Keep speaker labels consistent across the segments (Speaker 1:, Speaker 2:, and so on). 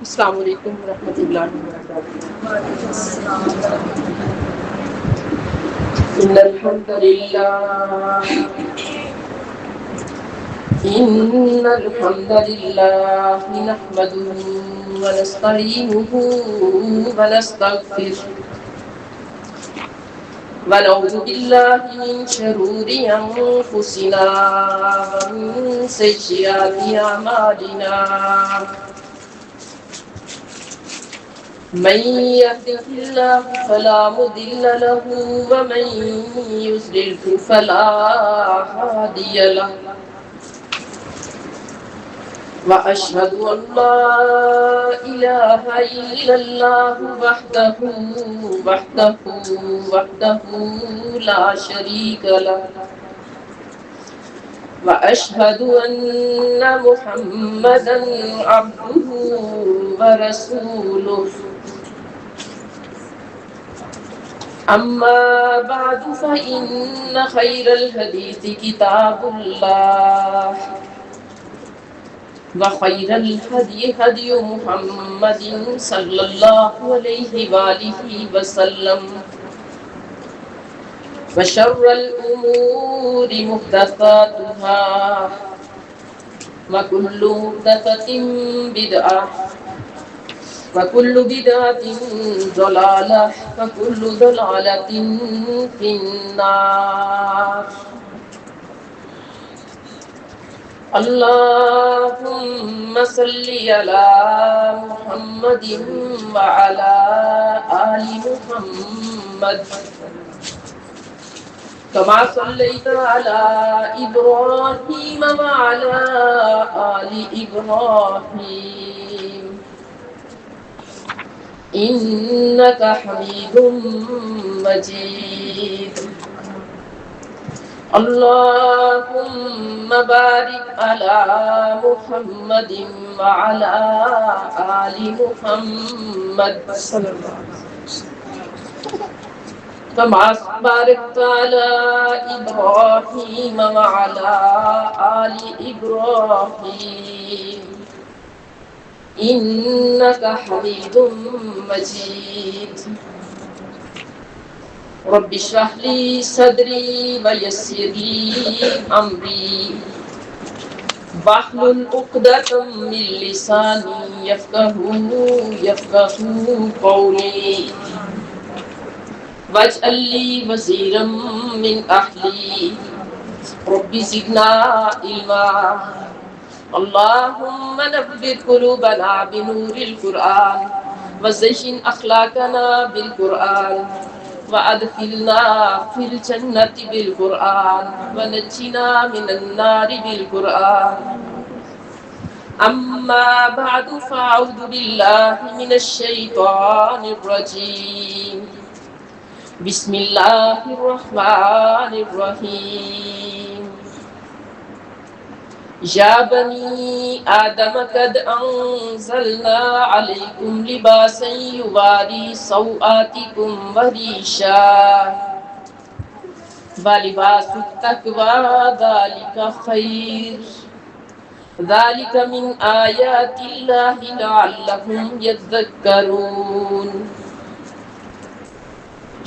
Speaker 1: السلام علیکم ورحمۃ اللہ وبرکاتہ۔ إن الحمد لله نحمده ونستعينه ونستغفره ونعوذ بالله من شرور أنفسنا ومن سيئات أعمالنا من يهده الله فلا مضل له ومن يضلل فلا هادي له وأشهد أن لا إله إلا الله وحده لا شريك له وأشهد أن محمدا عبده ورسوله أما بعد فإن خير الحديث كتاب الله وخير الهدي هدي محمد صلى الله عليه وآله وسلم وشر الأمور محدثاتها وكل محدثة بدعة وكل بدعة ضلالة وكل ضلالة في النار۔ اللهم صل على محمد وعلى آل محمد كما صليت على إبراهيم وعلى آل إبراهيم إنك حميد مجيد۔ اللهم بارك على محمد وعلى آل محمد كما باركت على إبراهيم وعلى آل إبراهيم إنك حميد مجيد۔ رب اشرح لي صدري ويسر لي أمري واحلل عقدة من لساني يفقهوا قولي واجعل لي وزيرا من أهلي رب زدنا علما۔ اللهم نبّر قلوبنا بنور القرآن وزين أخلاقنا بالقرآن وأدخلنا في الجنة بالقرآن ونجنا من النار بالقرآن۔ أما بعد فأعوذ بالله من الشيطان الرجيم، بسم الله الرحمن الرحيم۔ يا بني آدم قد أنزلنا عليكم لباسا يواري سوآتكم وريشا ولباس التقوى ذلك خير ذلك من آيات الله لعلهم يذكرون۔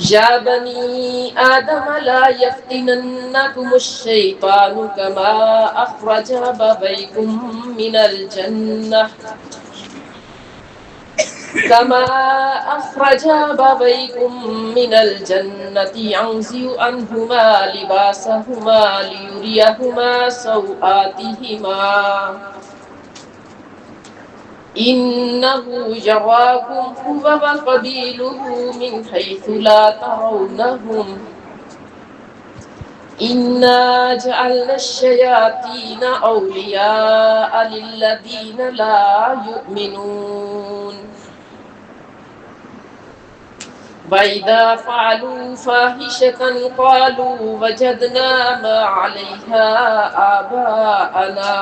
Speaker 1: يا بني آدم لا يفتننكم الشيطان كما أخرج أبويكم من الجنة ينزع عنهما لباسهما ليريهما سوآتهما إنه يراكم هو وقبيله من حيث لا ترونهم إنا جعلنا الشياطين أولياء للذين لا يؤمنون وإذا فعلوا فاحشة قالوا وجدنا ما عليها آباءنا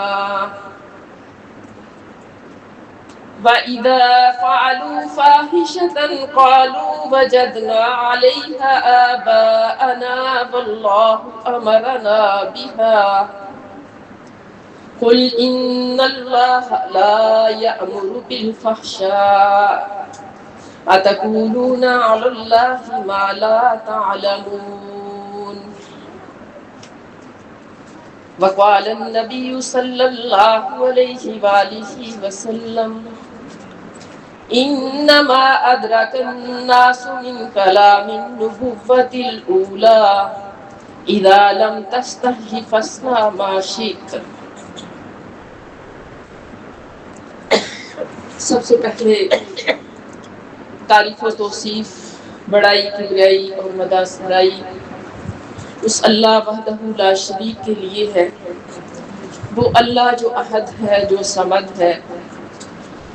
Speaker 1: وَإِذَا فَعَلُوا فَاحِشَةً قَالُوا وَجَدْنَا عَلَيْهَا آبَاءَنَا وَاللَّهُ أَمَرَنَا بِهَا قل إن الله لا يأمر بالفحشاء أتقولون على الله ما لا تعلمون وقال النبي صلى الله عليه وآله وسلم إنما أدرك الناس من كلام النبوة الأولى إذا لم تستحي فاصنع ما شئت. سب سے پہلے تعریف و توصیف، بڑائی، کبریائی اور مدح سرائی اس اللہ وحدہ لا شریک کے لیے ہے. وہ اللہ جو احد ہے، جو صمد ہے،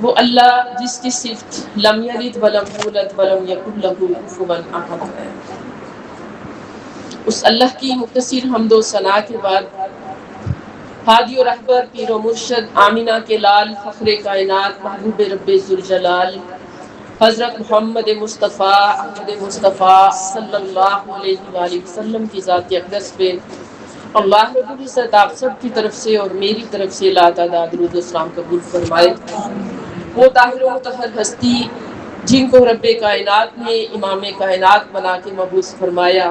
Speaker 1: وہ اللہ جس کی صفت لم یلد ولم یولد ولم یکن لہ کفوا احد ہے. اس اللہ کی مختصر حمد و ثنا کے بعد ہادی و رہبر، پیر و مرشد، آمینہ کے لال، فخر کائنات، محبوب رب ذوالجلال حضرت محمد مصطفیٰ احمد مصطفیٰ صلی اللہ علیہ وآلہ وسلم کی ذات اقدس پہ اللہ رب العزت آپ سب کی طرف سے اور میری طرف سے لا تعداد درود و سلام قبول فرمائے. وہ طاہر و مطہر ہستی جن کو رب کائنات نے امام کائنات بنا کے مبعوث فرمایا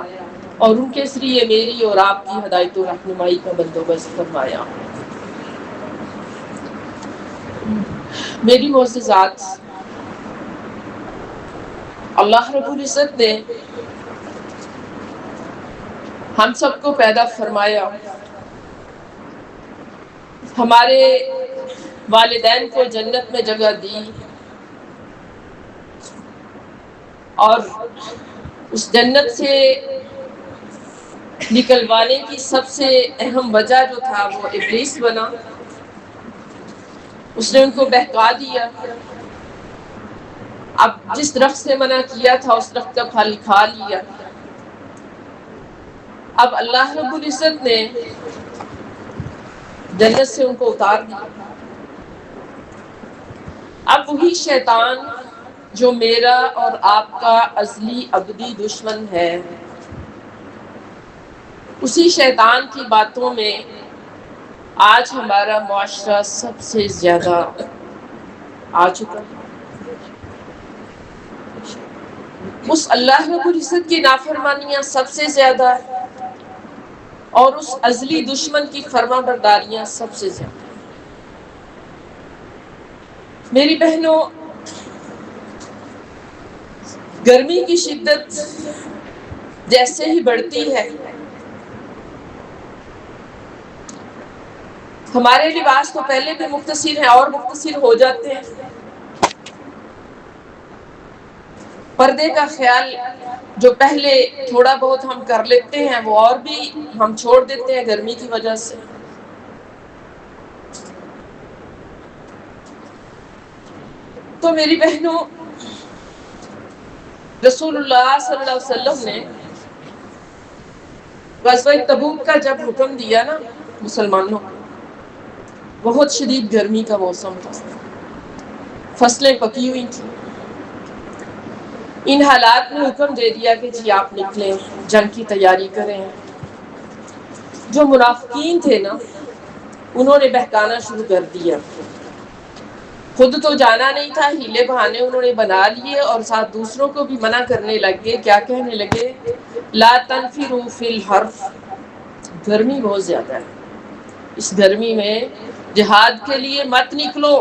Speaker 1: اور ان کے ذریعے میری اور آپ کی ہدایت و رہنمائی کا بندوبست فرمایا. میری معززات، اللہ رب العزت نے ہم سب کو پیدا فرمایا، ہمارے والدین کو جنت میں جگہ دی اور اس جنت سے نکلوانے کی سب سے اہم وجہ جو تھا وہ ابلیس بنا. اس نے ان کو بہکا دیا. اب جس درخت سے منع کیا تھا اس درخت کا پھل کھا لیا. اب اللہ رب العزت نے جنت سے ان کو اتار دیا. اب وہی شیطان جو میرا اور آپ کا ازلی ابدی دشمن ہے، اسی شیطان کی باتوں میں آج ہمارا معاشرہ سب سے زیادہ آ چکا ہے. اس اللہ رب العزت کی نافرمانیاں سب سے زیادہ ہے اور اس ازلی دشمن کی فرما برداریاں سب سے زیادہ. میری بہنوں، گرمی کی شدت جیسے ہی بڑھتی ہے ہمارے لباس تو پہلے بھی مختصر ہیں اور مختصر ہو جاتے ہیں. پردے کا خیال جو پہلے تھوڑا بہت ہم کر لیتے ہیں وہ اور بھی ہم چھوڑ دیتے ہیں گرمی کی وجہ سے. تو میری بہنوں، رسول اللہ صلی اللہ علیہ وسلم نے غزوہ تبوک کا جب حکم دیا نا مسلمانوں کو، بہت شدید گرمی کا موسم تھا، فصلیں پکی ہوئی تھیں. ان حالات میں حکم دے دیا کہ جی آپ نکلیں، جنگ کی تیاری کریں. جو منافقین تھے نا انہوں نے بہکانا شروع کر دیا. خود تو جانا نہیں تھا، ہیلے بہانے انہوں نے بنا لیے اور ساتھ دوسروں کو بھی منع کرنے لگے. کیا کہنے لگے؟ لا تنفروا فی الحر، گرمی بہت زیادہ ہے، اس گرمی میں جہاد کے لیے مت نکلو،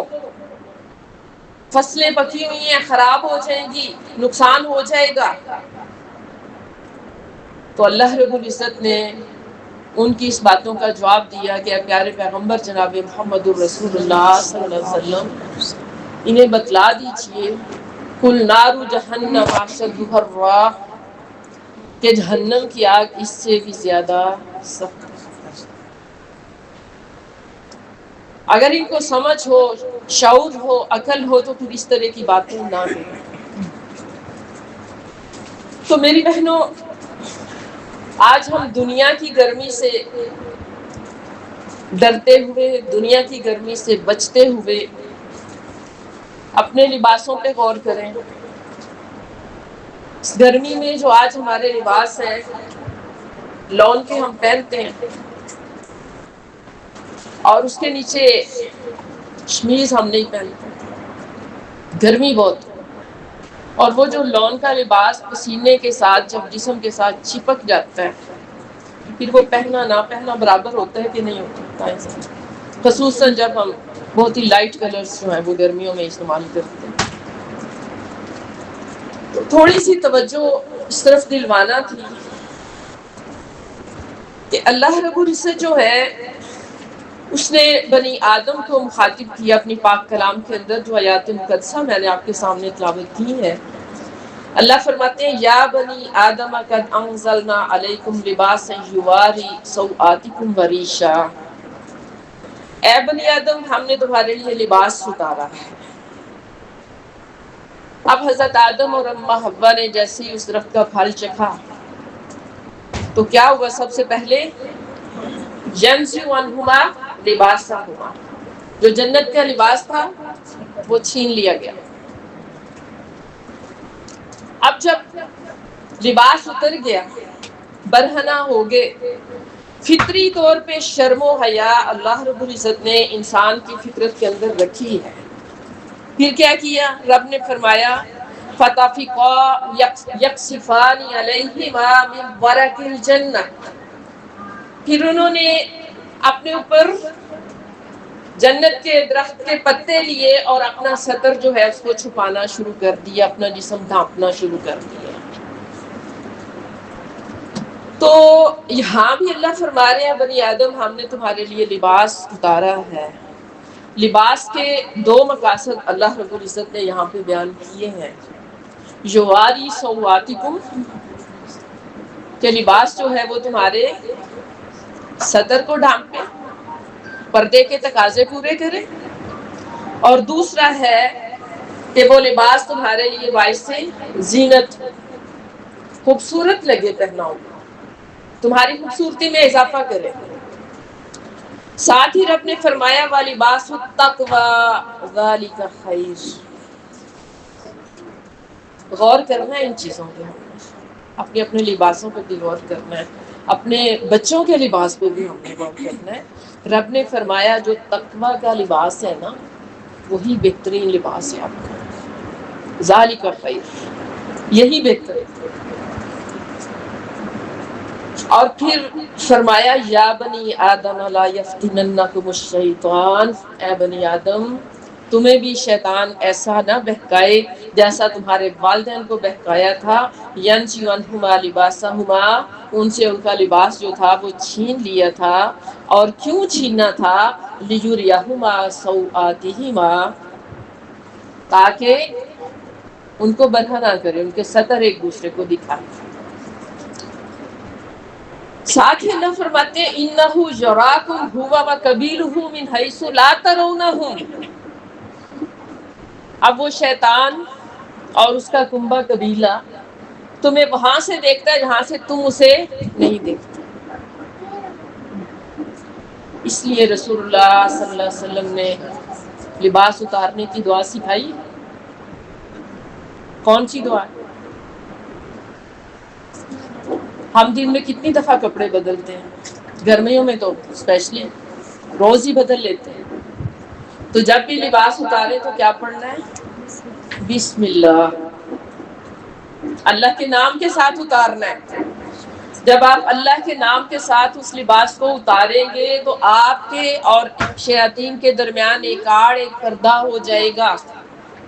Speaker 1: فصلیں پکی ہوئی ہیں، خراب ہو جائیں گی، نقصان ہو جائے گا. تو اللہ رب العزت نے ان کی اس باتوں کا جواب دیا کہ اے پیارے پیغمبر جناب محمد الرسول اللہ صلی اللہ علیہ وسلم انہیں بتلا دیجئے کل نار جہنم اشد حرا، کہ جہنم کی آگ اس سے بھی زیادہ سخت. اگر ان کو سمجھ ہو، شعور ہو، عقل ہو تو پھر اس طرح کی باتیں نہ کریں. تو میری بہنوں، آج ہم دنیا کی گرمی سے ڈرتے ہوئے، دنیا کی گرمی سے بچتے ہوئے اپنے لباسوں پہ غور کریں. اس گرمی میں جو آج ہمارے لباس ہیں لون کے ہم پہنتے ہیں، اور اس کے نیچے شمیز ہم نہیں پہنتے، گرمی بہت، اور وہ جو لون کا لباس پسینے کے ساتھ جب جسم کے ساتھ چپک جاتا ہے، پھر وہ پہنا نہ پہنا برابر ہوتا ہے کہ نہیں ہوتا ہے، خصوصاً جب ہم بہت ہی لائٹ کلرز جو ہیں وہ گرمیوں میں استعمال کرتے ہیں۔ تو تھوڑی سی توجہ اس طرف دلوانا تھی کہ اللہ رب العزت جو ہے اس نے بنی آدم کو مخاطب کیا اپنی پاک کلام کے اندر، جو آیات مقدسہ میں نے آپ کے سامنے تلاوت کی ہے۔ اللہ فرماتے ہیں یا بنی آدم قد انزلنا علیکم لباسا یواری سوآتکم وریشا، اے بنی آدم ہم نے تمہارے لیے لباس اتارا ہے۔ اب حضرت آدم اور اماں حوا نے جیسے ہی اس درخت کا پھل چکھا تو کیا ہوا؟ سب سے پہلے ینزع عنہما لباسہما، جو جنت کا لباس تھا وہ چھین لیا گیا۔ اب جب لباس اتر گیا، برہنہ ہو گئے، فطری طور پہ شرم و حیا اللہ رب العزت نے انسان کی فطرت کے اندر رکھی ہے۔ پھر کیا کیا؟ رب نے فرمایا فَطَفِقَا يَقْصِفَانِ عَلَيْهِمَا مِنْ وَرَقِ الْجَنَّةِ، پھر انہوں نے اپنے اوپر جنت کے درخت کے پتے لیے اور اپنا سطر جو ہے اس کو چھپانا شروع کر دیا، اپنا جسم ڈھانپنا شروع کر دیا۔ تو یہاں بھی اللہ فرما رہے ہیں بنی آدم ہم نے تمہارے لیے لباس اتارا ہے۔ لباس کے دو مقاصد اللہ رب العزت نے یہاں پہ بیان کیے ہیں۔ یواری سوآتکم، کہ لباس جو ہے وہ تمہارے سطر کو ڈھانپے، پردے کے تقاضے پورے کرے، اور دوسرا ہے کہ وہ لباس تمہارے لیے باعث زینت، خوبصورت لگے پہنا ہو، تمہاری خوبصورتی میں اضافہ کرے۔ ساتھ ہی رب نے فرمایا وَلِبَاسُ التَّقْوَىٰ ذَلِكَ خَيْرٌ، غور کرنا ہے ان چیزوں پہ، اپنے اپنے لباسوں پہ بھی غور کرنا ہے، اپنے بچوں کے لباس پہ بھی ہم نے غور کرنا ہے۔ رب نے فرمایا جو تقویٰ کا لباس ہے نا وہی بہترین لباس ہے آپ کا، ذالک خیر، یہی بہتر ہے۔ اور پھر فرمایا یا بنی آدم لا یفتننکم الشیطان، اے بنی آدم تمہیں بھی شیطان ایسا نہ بہکائے جیسا تمہارے والدین کو بہکایا تھا۔ ینزع عنہما لباسہما، ان سے ان کا لباس جو تھا وہ چھین لیا تھا، اور کیوں چھیننا تھا؟ لیریہما سوآتہما، تاکہ ان کو برہنہ نہ کرے، ان کے سطر ایک دوسرے کو دکھائے۔ ساتھ ہی اللہ فرماتے ہیں انہ یراکم ھو وقبیلہ من حیث لا ترونہم، اب وہ شیطان اور اس کا کنبہ قبیلہ تمہیں وہاں سے دیکھتا ہے جہاں سے تم اسے نہیں دیکھتے۔ اس لیے رسول اللہ صلی اللہ علیہ وسلم نے لباس اتارنے کی دعا سکھائی۔ کون سی دعا؟ ہم دن میں کتنی دفعہ کپڑے بدلتے ہیں، گرمیوں میں تو اسپیشلی روز ہی بدل لیتے ہیں۔ تو جب بھی لباس اتارے تو کیا پڑھنا ہے؟ بسم اللہ، اللہ کے نام کے ساتھ اتارنا ہے۔ جب آپ اللہ کے نام کے ساتھ اس لباس کو اتاریں گے تو آپ کے اور شیاطین کے درمیان ایک آڑ، ایک پردہ ہو جائے گا،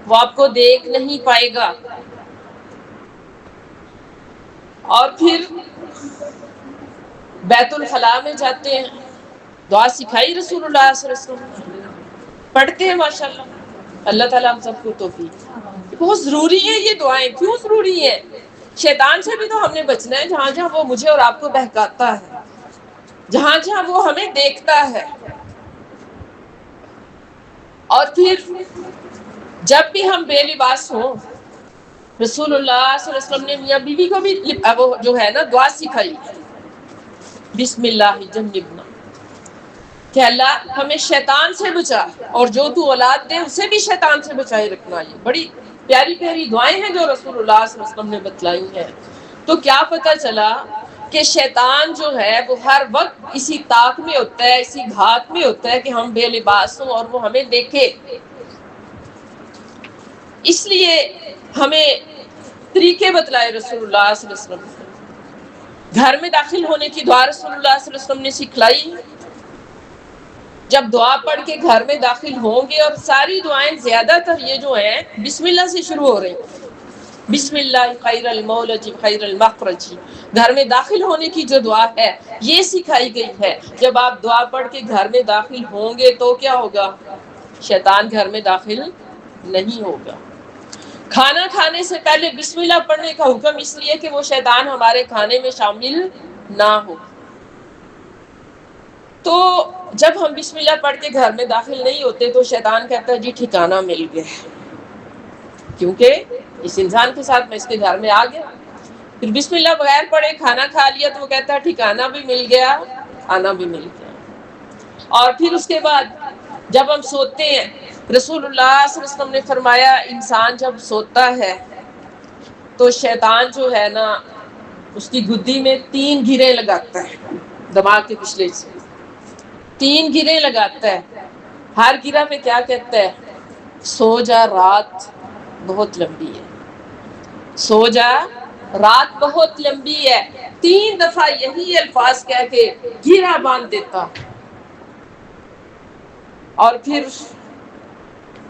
Speaker 1: وہ آپ کو دیکھ نہیں پائے گا۔ اور پھر بیت الخلاء میں جاتے ہیں، دعا سکھائی رسول اللہ صلی اللہ علیہ وسلم، پڑھتے ہیں ماشاءاللہ، اللہ تعالیٰ ہم سب کو توفیق۔ بہت ضروری ہے یہ دعائیں، کیوں ضروری ہے؟ شیطان سے بھی تو ہم نے بچنا ہے، جہاں جہاں وہ مجھے اور آپ کو بہکاتا ہے، جہاں جہاں وہ ہمیں دیکھتا ہے۔ اور پھر جب بھی ہم بے لباس ہوں، رسول اللہ صلی اللہ علیہ وسلم نے میاں بیوی کو بھی وہ جو ہے نا دعا سکھائی، بسم اللہ جنبنا، کہ اللہ ہمیں شیطان سے بچا، اور جو تو اولاد دے اسے بھی شیطان سے بچائے رکھنا۔ یہ بڑی پیاری پیاری دعائیں ہیں جو رسول اللہ صلی اللہ علیہ وسلم نے بتلائی ہیں۔ تو کیا پتہ چلا کہ شیطان جو ہے وہ ہر وقت اسی طاق میں ہوتا ہے، اسی گھات میں ہوتا ہے کہ ہم بے لباس ہوں اور وہ ہمیں دیکھے. اس لیے ہمیں طریقے بتلائے رسول اللہ صلی اللہ علیہ وسلم. گھر میں داخل ہونے کی دعا رسول اللہ صلی اللہ علیہ وسلم نے سکھلائی. جب دعا پڑھ کے گھر میں داخل ہوں گے، اور ساری دعائیں زیادہ تر یہ جو ہیں بسم اللہ سے شروع ہو رہی ہیں. بسم اللہ خیر المولج خیر المخرج. گھر میں داخل ہونے کی جو دعا ہے یہ سکھائی گئی ہے. جب آپ دعا پڑھ کے گھر میں داخل ہوں گے تو کیا ہوگا؟ شیطان گھر میں داخل نہیں ہوگا. کھانا کھانے سے پہلے بسم اللہ پڑھنے کا حکم اس لیے کہ وہ شیطان ہمارے کھانے میں شامل نہ ہو. تو جب ہم بسم اللہ پڑھ کے گھر میں داخل نہیں ہوتے تو شیطان کہتا ہے جی ٹھکانہ مل گیا، کیونکہ اس انسان کے ساتھ میں اس کے گھر میں آ گیا. پھر بسم اللہ بغیر پڑھے کھانا کھا لیا تو وہ کہتا ہے ٹھکانہ بھی مل گیا، کھانا بھی مل گیا. اور پھر اس کے بعد جب ہم سوتے ہیں، رسول اللہ صلی اللہ علیہ وسلم نے فرمایا انسان جب سوتا ہے تو شیطان جو ہے نا اس کی گدی میں 3 گریں لگاتا ہے. دماغ کے پچھلے سے 3 گریں لگاتا ہے. ہر گرہ پہ کیا کہتا ہے؟ سو جا رات بہت لمبی ہے، سو جا رات بہت لمبی ہے. 3 دفعہ یہی الفاظ کہہ کے گرہ باندھ دیتا. اور پھر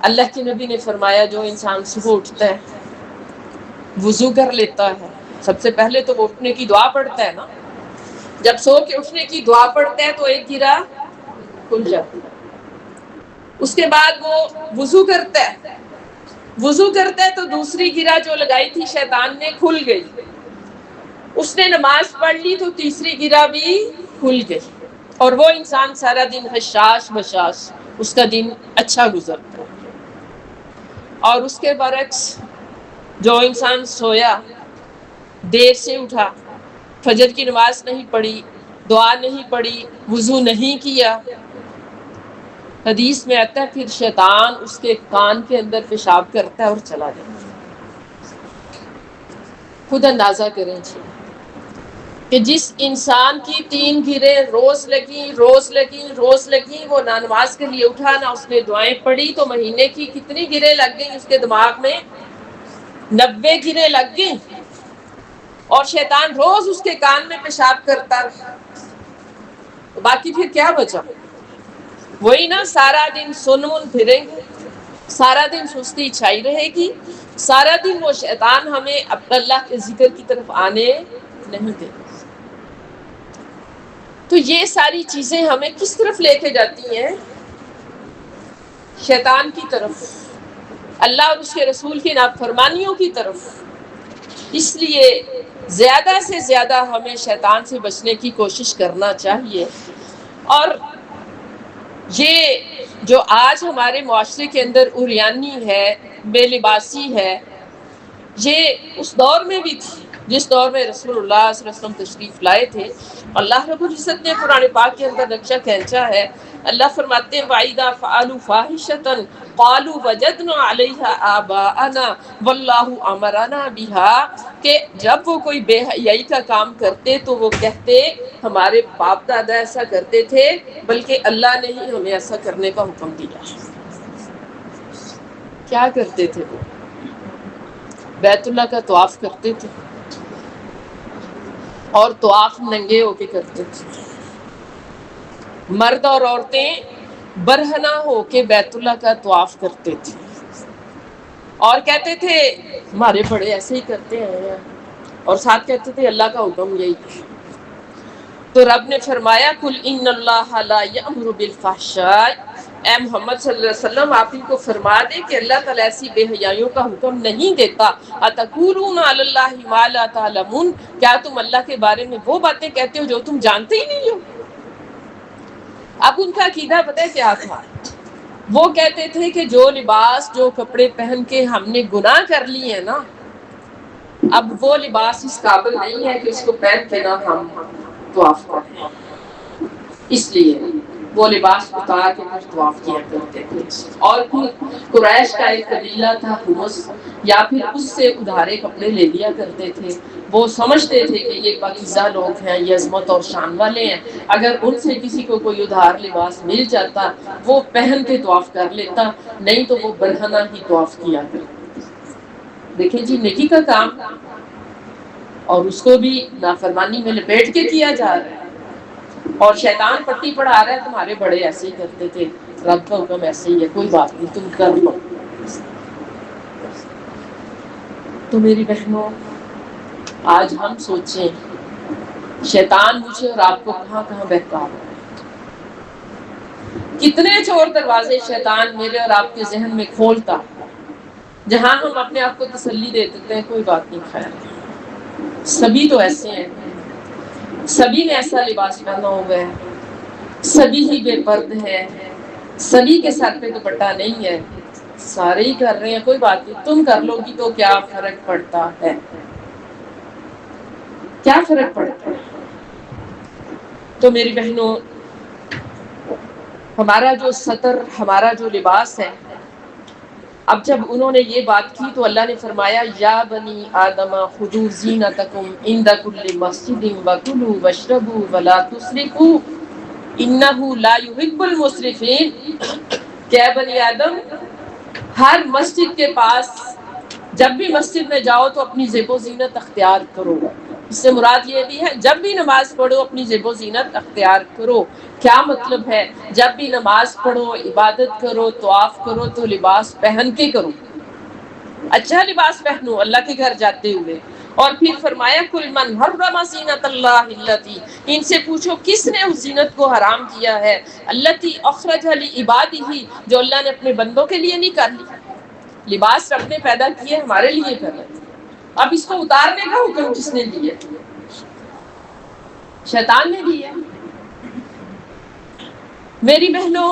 Speaker 1: اللہ کے نبی نے فرمایا جو انسان صبح اٹھتا ہے، وضو کر لیتا ہے، سب سے پہلے تو وہ اٹھنے کی دعا پڑھتا ہے نا. جب سو کے اٹھنے کی دعا پڑھتا ہے تو ایک گرہ کھل جاتی ہے. اس کے بعد وہ وضو کرتا ہے، وضو کرتا ہے تو دوسری گرہ جو لگائی تھی شیطان نے کھل گئی. اس نے نماز پڑھ لی تو تیسری گرہ بھی کھل گئی. اور وہ انسان سارا دن حشاش بشاش، اس کا دن اچھا گزرتا ہے. اور اس کے برعکس جو انسان سویا، دیر سے اٹھا، فجر کی نماز نہیں پڑھی، دعا نہیں پڑھی، وضو نہیں کیا، حدیث میں آتا ہے پھر شیطان اس کے کان کے اندر پیشاب کرتا ہے اور چلا جاتا ہے. خود اندازہ کریں جی کہ جس انسان کی 3 گریں روز لگیں وہ نہ نماز کے لیے اٹھا نہ اس نے دعائیں پڑھی تو مہینے کی کتنی گریں لگ گئیں اس کے دماغ میں؟ 90 گریں لگ گئیں. اور شیطان روز اس کے کان میں پیشاب کرتا رہا. تو باقی پھر کیا بچا؟ وہی نا، سارا دن سن پھریں گے، سارا دن سستی چھائی رہے گی، سارا دن وہ شیطان ہمیں اللہ کے ذکر کی طرف آنے نہیں دے. تو یہ ساری چیزیں ہمیں کس طرف لے کے جاتی ہیں؟ شیطان کی طرف، اللہ اور اس کے رسول کی نافرمانیوں کی طرف. اس لیے زیادہ سے زیادہ ہمیں شیطان سے بچنے کی کوشش کرنا چاہیے. اور یہ جو آج ہمارے معاشرے کے اندر عریانی ہے، بے لباسی ہے، یہ اس دور میں بھی تھی جس دور میں رسول اللہ صلی اللہ علیہ وسلم تشریف لائے تھے. اللہ رب العزت نے قرآن پاک کے اندر نقشہ کھینچا ہے. اللہ فرماتے ہیں وَإِذَا فَعَلُوا فَاحِشَةً قَالُوا وَجَدْنَا عَلَيْهَا آبَاءَنَا وَاللَّهُ أَمَرَنَا بِهَا، کہ جب وہ کوئی بے حیائی کا کام کرتے تو وہ کہتے ہمارے باپ دادا ایسا کرتے تھے، بلکہ اللہ نے ہی ہمیں ایسا کرنے کا حکم دیا. کیا کرتے تھے؟ وہ بیت اللہ کا طواف کرتے تھے اور طواف ننگے ہو کے کرتے تھے. مرد اور عورتیں برہنہ ہو کے بیت اللہ کا طواف کرتے تھے اور کہتے تھے ہمارے بڑے ایسے ہی کرتے ہیں، اور ساتھ کہتے تھے اللہ کا حکم یہی ہے. تو رب نے فرمایا قُلْ إِنَّ اللَّهَ لَا يَأْمُرُ بِالْفَحْشَاءِ، اے محمد صلی اللہ علیہ وسلم آپ ان کو فرما دیں کہ اللہ تعالیٰ ایسی بے حیائیوں کا حکم نہیں دیتا. أَتَقُولُونَ عَلَى اللَّهِ مَا لَا تَعْلَمُونَ، کیا تم اللہ کے بارے میں وہ باتیں کہتے ہو جو تم جانتے ہی نہیں ہو. اب ان کا عقیدہ پتہ ہے کیا تھا؟ وہ کہتے تھے کہ جو لباس، جو کپڑے پہن کے ہم نے گناہ کر لیے ہیں نا، اب وہ لباس اس قابل نہیں ہے کہ اس کو پہن کے نہ ہم طواف کریں. اس لیے وہ لباس اتار کے پھر طواف کیا کرتے تھے. اور پھر قریش کا ایک قبیلہ تھا حمص، یا پھر اس سے ادھارے کپڑے لے لیا کرتے تھے. وہ سمجھتے تھے کہ یہ پاکیزہ لوگ ہیں، یہ عظمت اور شان والے ہیں، اگر ان سے کسی کو کوئی ادھار لباس مل جاتا وہ پہن کے طواف کر لیتا، نہیں تو وہ برہنہ ہی طواف کیا کرتا۔ دیکھیں جی، نیکی کا کام اور اس کو بھی نافرمانی میں لپیٹ کے کیا جا رہا ہے، اور شیطان پٹی پڑھا رہا ہے تمہارے بڑے ایسے ہی کرتے تھے، رب کا حکم ایسے ہی ہے، کوئی بات نہیں تم کر لو۔ تو میری بہنوں، آج ہم سوچیں شیطان مجھے اور آپ کو کہاں کہاں بہکا رہا ہے، کتنے چور دروازے شیطان میرے اور آپ کے ذہن میں کھولتا، جہاں ہم اپنے آپ کو تسلی دے دیتے ہیں کوئی بات نہیں، خیر سبھی تو ایسے ہیں، سبھی نے ایسا لباس پہنا ہوا ہے، سبھی ہی بے پرد ہے، سبھی کے سر پہ دوپٹہ نہیں ہے، سارے ہی کر رہے ہیں، کوئی بات نہیں تم کر لو گی تو کیا فرق پڑتا ہے، کیا فرق پڑتا ہے۔ تو میری بہنوں، ہمارا جو ستر، ہمارا جو لباس ہے، اب جب انہوں نے یہ بات کی تو اللہ نے فرمایا یا بنی آدم خذوا زینتکم عند کل مسجد وکلوا واشربوا ولا تسرفوا انہ لا یحب المسرفین، کہ اے بنی آدم ہر مسجد کے پاس جب بھی مسجد میں جاؤ تو اپنی زیب و زینت اختیار کرو، اس سے مراد یہ بھی ہے جب بھی نماز پڑھو اپنی زیب و زینت اختیار کرو۔ کیا مطلب ہے؟ جب بھی نماز پڑھو، عبادت کرو، طواف کرو تو لباس پہن کے کرو، اچھا لباس پہنو اللہ کے گھر جاتے ہوئے۔ اور پھر فرمایا کل من حرم زینت اللہ التی، ان سے پوچھو کس نے اس زینت کو حرام کیا ہے، التی اخرج لعبادہ، جو اللہ نے اپنے بندوں کے لیے نہیں کر لی، لباس رب نے پیدا کیے ہمارے لیے پیدا کیے، اب اس کو اتارنے کا حکم کس نے دیا؟ شیطان نے دیا۔ میری بہنوں،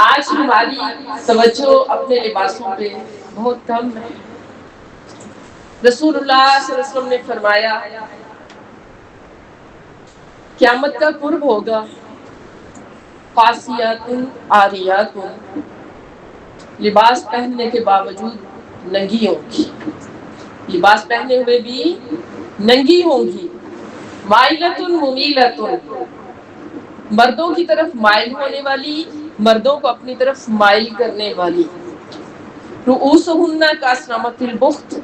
Speaker 1: آج ہماری توجہ اپنے لباسوں پہ بہت کم ہے۔ رسول اللہ صلی اللہ علیہ وسلم نے فرمایا قیامت کا قرب ہوگا، قاسیات عاریات، لباس پہننے کے باوجود ننگی ہوں گی، لباس پہنے ہوئے بھی ننگی ہوں گی، مائلۃ ممیلۃ، مردوں کی طرف مائل ہونے والی، مردوں کو اپنی طرف مائل کرنے والی، رؤوسہن کاسنمۃ البخت،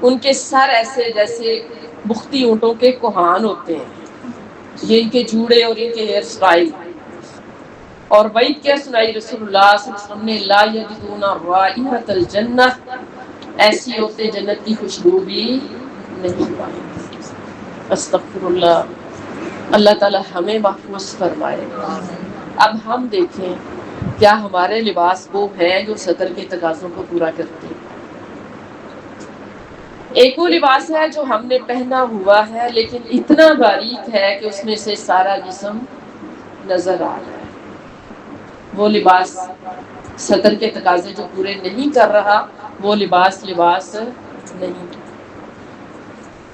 Speaker 1: ان کے سر ایسے جیسے بختی اونٹوں کے کوہان ہوتے ہیں، یہ ان کے جوڑے اور ان کے ہیئر سٹائل۔ اور وعید کیا سنائی رسول اللہ صلی اللہ علیہ وسلم نے، لا یجدون رائحۃ الجنہ، ایسی عورتیں جنت کی خوشبو بھی نہیں پائیں۔ استغفر اللہ، اللہ تعالی ہمیں محفوظ فرمائے۔ اب ہم دیکھیں کیا ہمارے لباس وہ ہیں جو ستر کے تقاضوں کو پورا کرتے ہیں؟ ایک وہ لباس ہے جو ہم نے پہنا ہوا ہے لیکن اتنا باریک ہے کہ اس میں سے سارا جسم نظر آ رہا ہے، وہ لباس ستر کے تقاضے جو پورے نہیں کر رہا، وہ لباس نہیں۔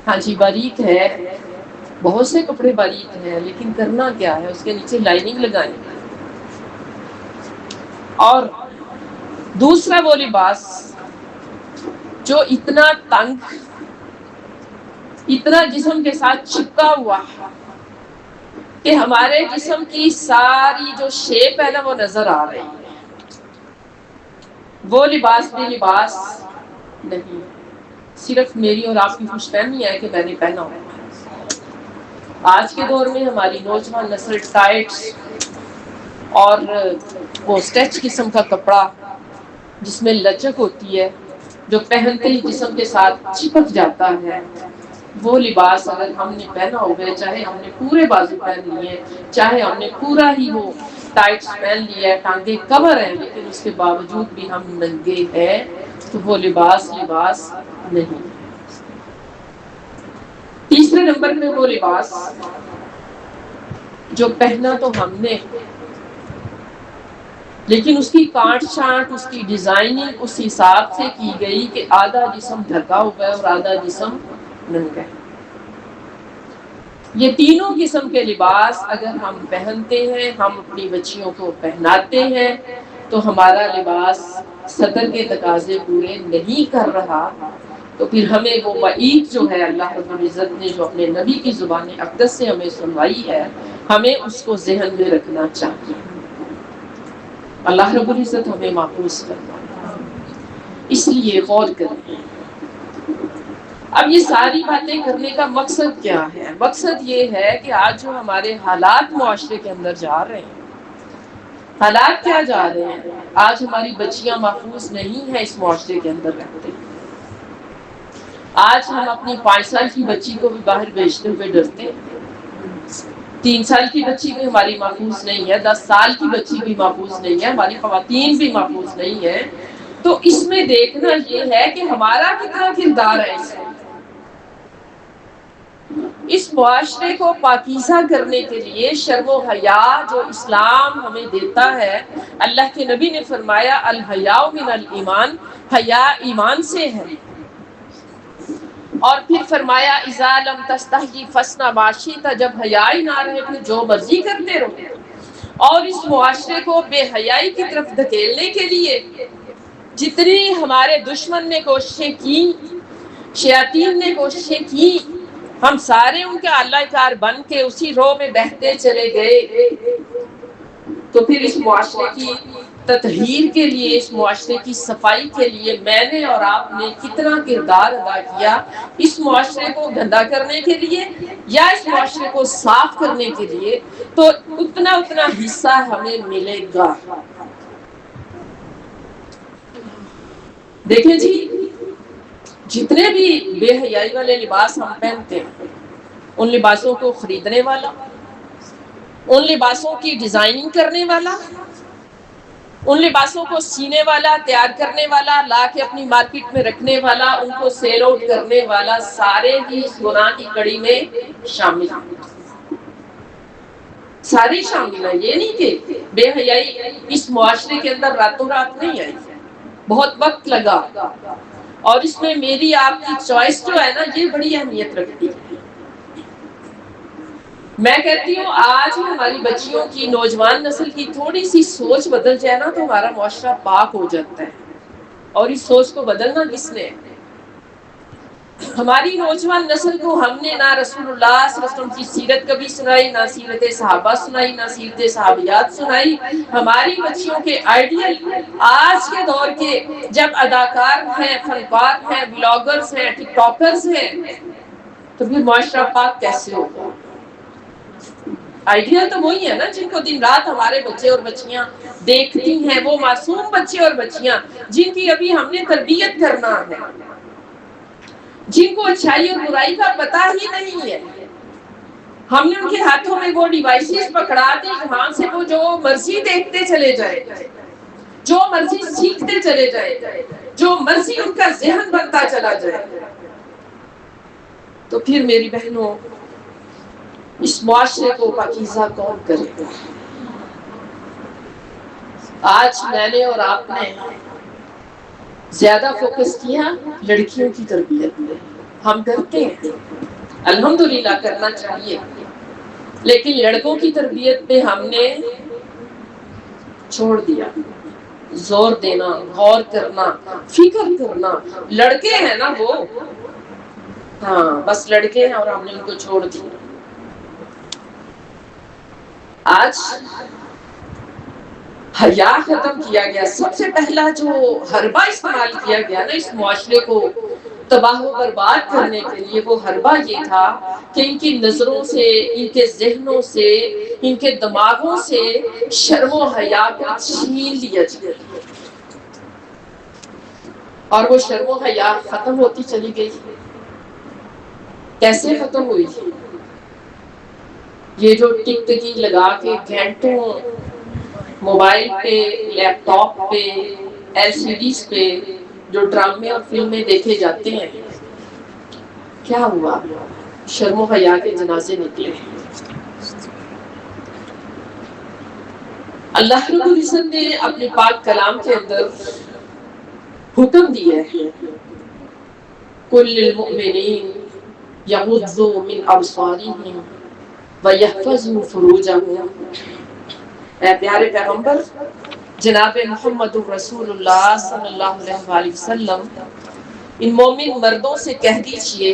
Speaker 1: ہاں جی، باریک ہے، بہت سے کپڑے باریک ہیں، لیکن کرنا کیا ہے؟ اس کے نیچے لائننگ لگانی ہے۔ اور دوسرا وہ لباس جو اتنا تنگ، اتنا جسم کے ساتھ چپکا ہوا کہ ہمارے جسم کی ساری جو شیپ ہے نا وہ نظر آ رہی ہے، وہ لباس بھی لباس نہیں، صرف میری اور آپ کی خوش فہمی ہے کہ میں نے پہنا ہوا ہے۔ آج کے دور میں ہماری نوجوان نسل ٹائٹس اور وہ اسٹیچ قسم کا کپڑا جس میں لچک ہوتی ہے، جو پہنتے ہی جسم کے ساتھ چپک جاتا ہے، وہ لباس اگر ہم نے پہنا ہوا ہے، چاہے ہم نے پورے بازو پہن لیے، چاہے ہم نے پورا ہی وہ ٹائٹس پہن لیا ہے، ٹانگیں کور ہیں، لیکن اس کے باوجود بھی ہم ننگے ہیں، تو وہ لباس نہیں۔ تیسرے نمبر پہ وہ لباس جو پہنا تو ہم نے، لیکن اس کی کاٹ چھانٹ، اس کی ڈیزائننگ اس حساب سے کی گئی کہ آدھا جسم ڈھکا ہوا ہے اور آدھا جسم ننگا ہے۔ یہ تینوں قسم کے لباس اگر ہم پہنتے ہیں، ہم اپنی بچیوں کو پہناتے ہیں، تو ہمارا لباس ستر کے تقاضے پورے نہیں کر رہا، تو پھر ہمیں وہ وعید جو ہے اللہ رب العزت نے جو اپنے نبی کی زبان اقدس سے ہمیں سنوائی ہے، ہمیں اس کو ذہن میں رکھنا چاہیے۔ اللہ رب العزت ہمیں محفوظ کرنا، اس لیے غور کریں۔ اب یہ ساری باتیں کرنے کا مقصد کیا ہے؟ مقصد یہ ہے کہ آج جو ہمارے حالات معاشرے کے اندر جا رہے ہیں، حالات کیا جا رہے ہیں؟ آج ہماری بچیاں محفوظ نہیں ہیں اس معاشرے کے اندر رہتے۔ آج ہم اپنی 5 سال کی بچی کو بھی باہر بھیجتے ہوئے ڈرتے ہیں، 3 سال کی بچی بھی ہماری محفوظ نہیں ہے، 10 سال کی بچی بھی محفوظ نہیں ہے، ہماری خواتین بھی محفوظ نہیں ہے۔ تو اس میں دیکھنا یہ ہے کہ ہمارا کتنا کردار ہے اس معاشرے کو پاکیزہ کرنے کے لیے۔ شرم و حیا جو اسلام ہمیں دیتا ہے، اللہ کے نبی نے فرمایا الحیاء من الایمان، حیا ایمان سے ہے۔ اور پھر فرمایا اذا لم تستحی فاصنع ما شئت، جب حیا ہی نہ رہے پھر جو مرضی کرتے رہو۔ اور اس معاشرے کو بے حیائی کی طرف دھکیلنے کے لیے جتنی ہمارے دشمن نے کوششیں کی، شیاطین نے کوششیں کی، ہم سارے ان کے اللہ کار بن کے اسی رو میں بہتے چلے گئے۔ تو پھر اس معاشرے کی تطہیر کے لیے، اس معاشرے کی صفائی کے لیے میں نے اور آپ نے کتنا کردار ادا کیا، اس معاشرے کو گندا کرنے کے لیے یا اس معاشرے کو صاف کرنے کے لیے، تو اتنا حصہ ہمیں ملے گا۔ دیکھیں جی، جتنے بھی بے حیائی والے لباس ہم پہنتے ہیں، ان لباسوں کو خریدنے والا، ان لباسوں کی ڈیزائننگ کرنے والا، ان لباسوں کو سینے والا، تیار کرنے والا، لا کے اپنی مارکیٹ میں رکھنے والا، ان کو سیل آؤٹ کرنے والا، سارے ہی اس گناہ کی کڑی میں شامل ہیں۔ سارے شامل ہیں۔ یہ نہیں کہ بے حیائی اس معاشرے کے اندر راتوں رات نہیں آئی، بہت وقت لگا، اور اس میں میری آپ کی چوائس جو ہے نا، یہ بڑی اہمیت رکھتی ہے۔ میں کہتی ہوں آج ہماری بچیوں کی، نوجوان نسل کی تھوڑی سی سوچ بدل جائے نا تو ہمارا معاشرہ پاک ہو جاتا ہے۔ اور اس سوچ کو بدلنا کس نے؟ ہماری نوجوان نسل کو ہم نے نہ رسول اللہ صلی اللہ علیہ وسلم کی سیرت کبھی سنائی، نہ سیرت صحابہ سنائی، نہ سیرت صحابیات سنائی۔ ہماری بچیوں کے آئیڈیل آج کے دور کے جب اداکار ہیں، فنکار ہیں، بلاگرز ہیں، ٹک ٹاکرز ہیں، تو پھر معاشرہ پاک کیسے ہوگا؟ آئیڈیل تو وہی ہے نا جن کو دن رات ہمارے بچے اور بچیاں دیکھتی ہیں، وہ معصوم بچے اور بچیاں جن کی ابھی ہم نے تربیت کرنا ہے، جن کو اچھائی اور برائی کا پتہ ہی نہیں ہے۔ ہم نے ان کے ہاتھوں میں وہ ڈیوائسز پکڑا دی جہاں سے وہ جو مرضی دیکھتے چلے جائے، جو مرضی سیکھتے چلے جائے، جو مرضی ان کا ذہن بنتا چلا جائے۔ تو پھر میری بہنوں، اس معاشرے کو پاکیزہ کون کرے گا؟ آج میں نے اور آپ نے زیادہ فوکس کیا لڑکیوں کی تربیت میں۔ ہم کرتے ہیں، الحمدللہ کرنا چاہیے، لیکن لڑکوں کی تربیت میں ہم نے چھوڑ دیا۔ زور دینا، غور کرنا، فکر کرنا، لڑکے ہیں نا وہ، ہاں بس لڑکے ہیں اور ہم نے ان کو چھوڑ دیا۔ آج حیا ختم کیا گیا۔ سب سے پہلا جو حربہ استعمال کیا گیا نا اس معاشرے کو تباہ و برباد کرنے کے لیے، وہ حربہ یہ تھا کہ ان کی نظروں سے، ان کے ذہنوں سے، ان کے دماغوں سے شرم و حیا کو چھین لیا جائے۔ اور وہ شرم و حیا ختم ہوتی چلی گئی۔ کیسے ختم ہوئی؟ یہ جو ٹک ٹکی لگا کے گھنٹوں موبائل پہ، لیپ ٹاپ پہ، ایل سی ڈیز پہ جو ڈرامے اور فلمیں دیکھے جاتے ہیں، کیا ہوا؟ شرم و حیا کے جنازے نکلے۔ اللہ رب العزت نے اپنے پاک کلام کے اندر حکم دیا ہے کل للمؤمنین یغضوا من ابصارہم وَيَحْفَظُوا فُرُوجَهُمْ۔ اے پیارے پیغمبر جناب محمد الرسول اللہ صلی اللہ علیہ وسلم، ان مومن مردوں سے کہہ دیجئے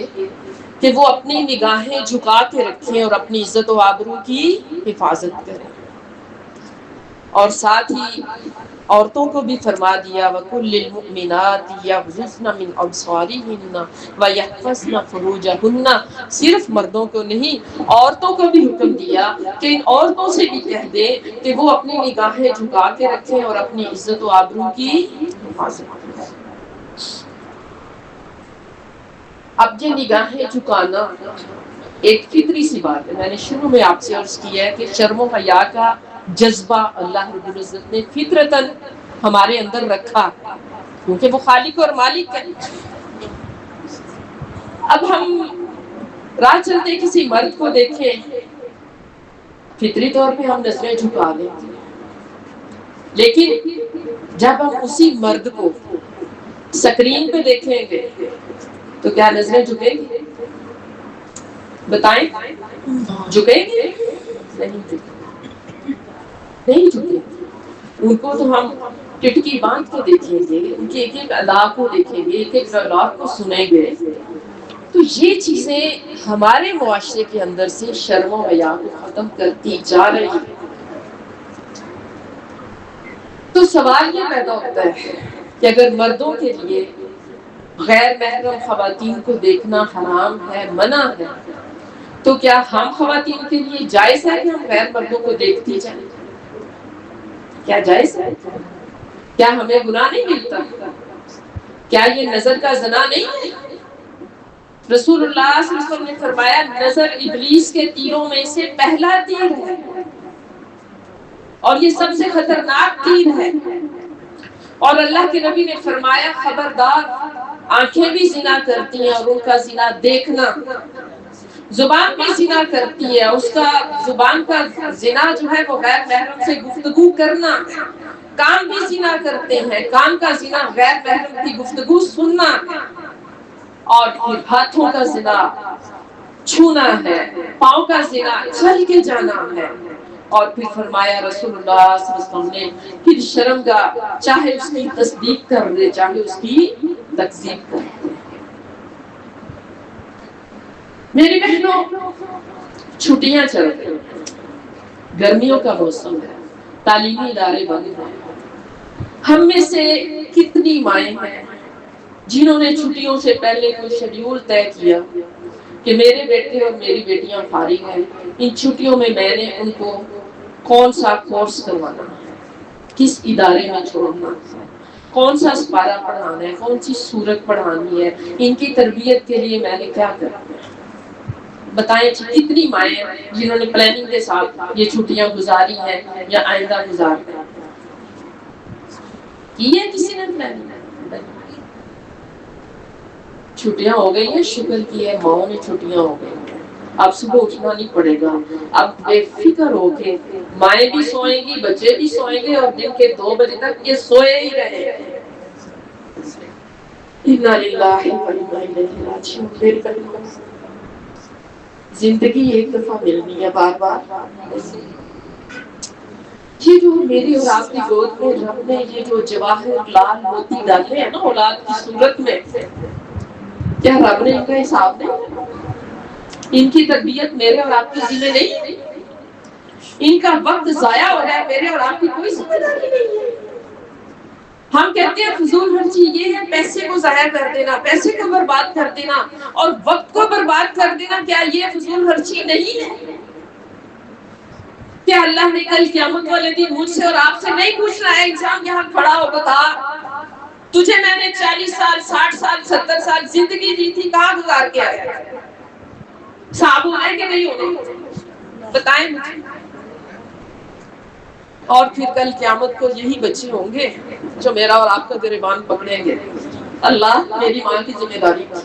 Speaker 1: کہ وہ اپنی نگاہیں جھکا کے رکھیں اور اپنی عزت و آبرو کی حفاظت کریں. اور ساتھ ہی عورتوں کو بھی فرما دیا وَقُلْ لِلْمُؤْمِنَاتِ يَغْضُضْنَ مِنْ أَبْصَارِهِنَّ وَيَحْفَظْنَ فُرُوجَهُنَّ. صرف مردوں کو نہیں عورتوں کو بھی حکم دیا کہ ان عورتوں سے بھی کہہ دے کہ وہ اپنی نگاہیں جھکا کے رکھیں اور اپنی عزت و آبرو کی حفاظت کریں. اب یہ نگاہیں جھکانا ایک فطری سی بات ہے. میں نے شروع میں آپ سے عرض کیا ہے کہ شرم و حیا کا جذبہ اللہ رب العزت نے فطرتاً ہمارے اندر رکھا کیونکہ وہ خالق اور مالک ہے. اب ہم راہ چلتے کسی مرد کو دیکھیں فطری طور پہ ہم نظریں جھکا دیں, لیکن جب ہم اسی مرد کو سکرین پہ دیکھیں گے تو کیا نظریں جھکیں گی؟ بتائیں, جھکیں گے؟ نہیں جھکیں. ان کو تو ہم ٹٹکی باندھ کے دیکھیں گے, ان کے ایک ایک ادا کو دیکھیں گے, ایک ایک ڈائلاگ کو سنیں گے. تو یہ چیزیں ہمارے معاشرے کے اندر سے شرم و حیا کو ختم کرتی جا رہی ہیں. تو سوال یہ پیدا ہوتا ہے کہ اگر مردوں کے لیے غیر محرم خواتین کو دیکھنا حرام ہے, منع ہے, تو کیا ہم خواتین کے لیے جائز ہے کہ ہم غیر مردوں کو دیکھتی جائیں؟ کیا جائز ہے؟ کیا ہمیں گناہ نہیں ملتا؟ کیا یہ نظر کا زنا نہیں ہے؟ رسول اللہ صلی اللہ علیہ وسلم نے فرمایا نظر ابلیس کے تیروں میں سے پہلا تیر ہے اور یہ سب سے خطرناک تیر ہے. اور اللہ کے نبی نے فرمایا خبردار, آنکھیں بھی زنا کرتی ہیں اور ان کا زنا دیکھنا, زبان بھی زنا کرتی ہے, اس کا زبان کا زنا جو ہے وہ غیر محرم سے گفتگو کرنا, کان بھی زنا کرتے ہیں, کان کا زنا غیر محرم کی گفتگو سننا, اور پھر ہاتھوں کا زنا چھونا ہے, پاؤں کا زنا چل کے جانا ہے. اور پھر فرمایا رسول اللہ صلی اللہ علیہ وسلم نے پھر شرمگاہ, چاہے اس کی تصدیق کر دے چاہے اس کی تکذیب کر دے. میری بہنوں, چھٹیاں چل رہی, گرمیوں کا موسم ہے, تعلیمی ادارے بند ہیں. ہم میں سے کتنی مائیں ہیں جنہوں نے چھٹیوں سے پہلے کوئی شیڈیول طے کیا کہ میرے بیٹے اور میری بیٹیاں فارغ ہیں, ان چھٹیوں میں میں نے ان کو کون سا کورس کروانا ہے, کس ادارے میں چھوڑنا ہے, کون سا سپارہ پڑھانا ہے, کون سی سورت پڑھانی ہے, ان کی تربیت کے لیے میں نے کیا کرنا ہے. بتائیں کتنی مائیں ہیں جنہوں نے پلاننگ کے ساتھ یہ چھٹیاں گزاری ہیں یا آئندہ گزارنا ہے. کی ہے کسی نے پلاننگ؟ چھٹیاں ہو گئی ہیں, شکر کی ہے ماؤں میں چھٹیاں ہو گئی ہیں, اب صبح اٹھنا نہیں پڑے گا, اب بے فکر ہو کے مائیں بھی سوئیں گی, بچے بھی سوئیں گے, اور دن کے 2 بجے تک یہ سوئے ہی رہے. انا للہ و انا الیہ راجعون. زندگی ایک دفعہ ملنی ہے, بار بار. یہ جو میری اور آپ کی گود میں رب نے یہ جو جواہر لال موتی ڈالے ہیں نا اولاد کی صورت میں, کیا رب نے ان کا حساب نہیں؟ ان کی تربیت میرے اور آپ کی ذمہ نہیں, ان کا وقت ضائع ہو رہا ہے, میرے اور آپ کی کوئی ذمہ داری نہیں ہے. ہم کہتے ہیں فضول خرچی یہ ہے پیسے کو ضائع کر دینا, پیسے کو برباد کر دینا اور وقت کو برباد کر دینا, کیا یہ فضول خرچی نہیں ہے؟ کیا اللہ نے کل قیامت والے دن مجھ سے اور آپ سے نہیں پوچھنا ہے انسان یہاں کھڑا ہو بتا تجھے میں نے 40 سال 60 سال 70 سال زندگی دی تھی, کہاں گزار کے آیا؟ صاحب ہونا ہے کہ نہیں ہونا؟ بتائیں مجھے. اور پھر کل قیامت کو یہی بچے ہوں گے جو میرا اور آپ کا گریبان پکڑیں گے. اللہ, میری ماں کی ذمہ داری تھی,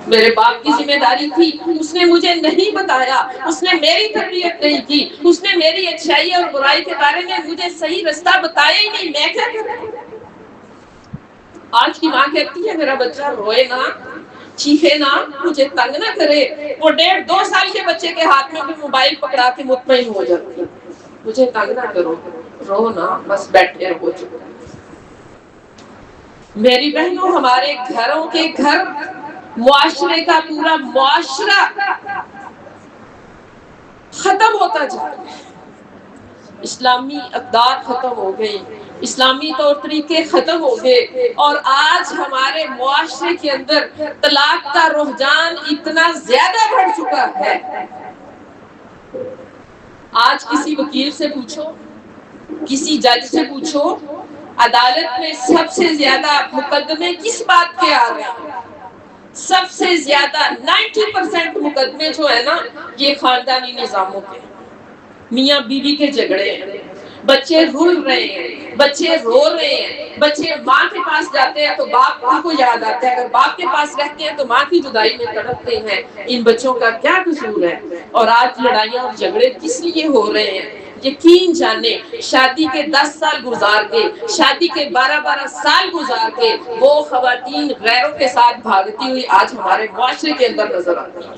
Speaker 1: میرے باپ کی ذمہ داری تھی, اس نے مجھے نہیں بتایا, اس نے میری تربیت نہیں کی, اس نے میری اچھائی اور برائی کے بارے میں مجھے صحیح رستہ بتایا ہی نہیں, میں کیا کروں؟ آج کی ماں کہتی ہے میرا بچہ روئے نہ, چیخے نہ, مجھے تنگ نہ کرے. وہ 1.5-2 سال کے بچے کے ہاتھ میں بھی موبائل پکڑا کے مطمئن ہو جاتی ہے, مجھے تنگ نہ کرو, رو نہ, بس بیٹھے رہو. میری بہنوں، ہمارے گھروں کے گھر، معاشرے کا پورا معاشرہ ختم ہوتا جا رہا ہے. اسلامی اقدار ختم ہو گئے، اسلامی طور طریقے ختم ہو گئے، اور آج ہمارے معاشرے کے اندر طلاق کا رجحان اتنا زیادہ بڑھ چکا ہے. آج کسی وکیل سے پوچھو، کسی جج سے پوچھو، عدالت میں سب سے زیادہ مقدمے کس بات کے آ رہے ہیں؟ سب سے زیادہ 90% مقدمے جو ہے نا، یہ خاندانی نظاموں کے، میاں بیوی کے جھگڑے ہیں، بچے رل رہے ہیں، بچے رو رہے ہیں، بچے ماں کے پاس جاتے ہیں تو باپ ان کو یاد آتا ہے، اگر باپ کے پاس رہتے ہیں تو ماں کی جدائی میں تڑپتے ہیں. ان بچوں کا کیا قصور ہے؟ اور آج لڑائیاں اور جھگڑے کس لیے ہو رہے ہیں؟ یقین جانے، شادی کے 10 سال گزار کے، شادی کے 12 سال گزار کے وہ خواتین غیروں کے ساتھ بھاگتی ہوئی آج ہمارے معاشرے کے اندر نظر آتی ہیں.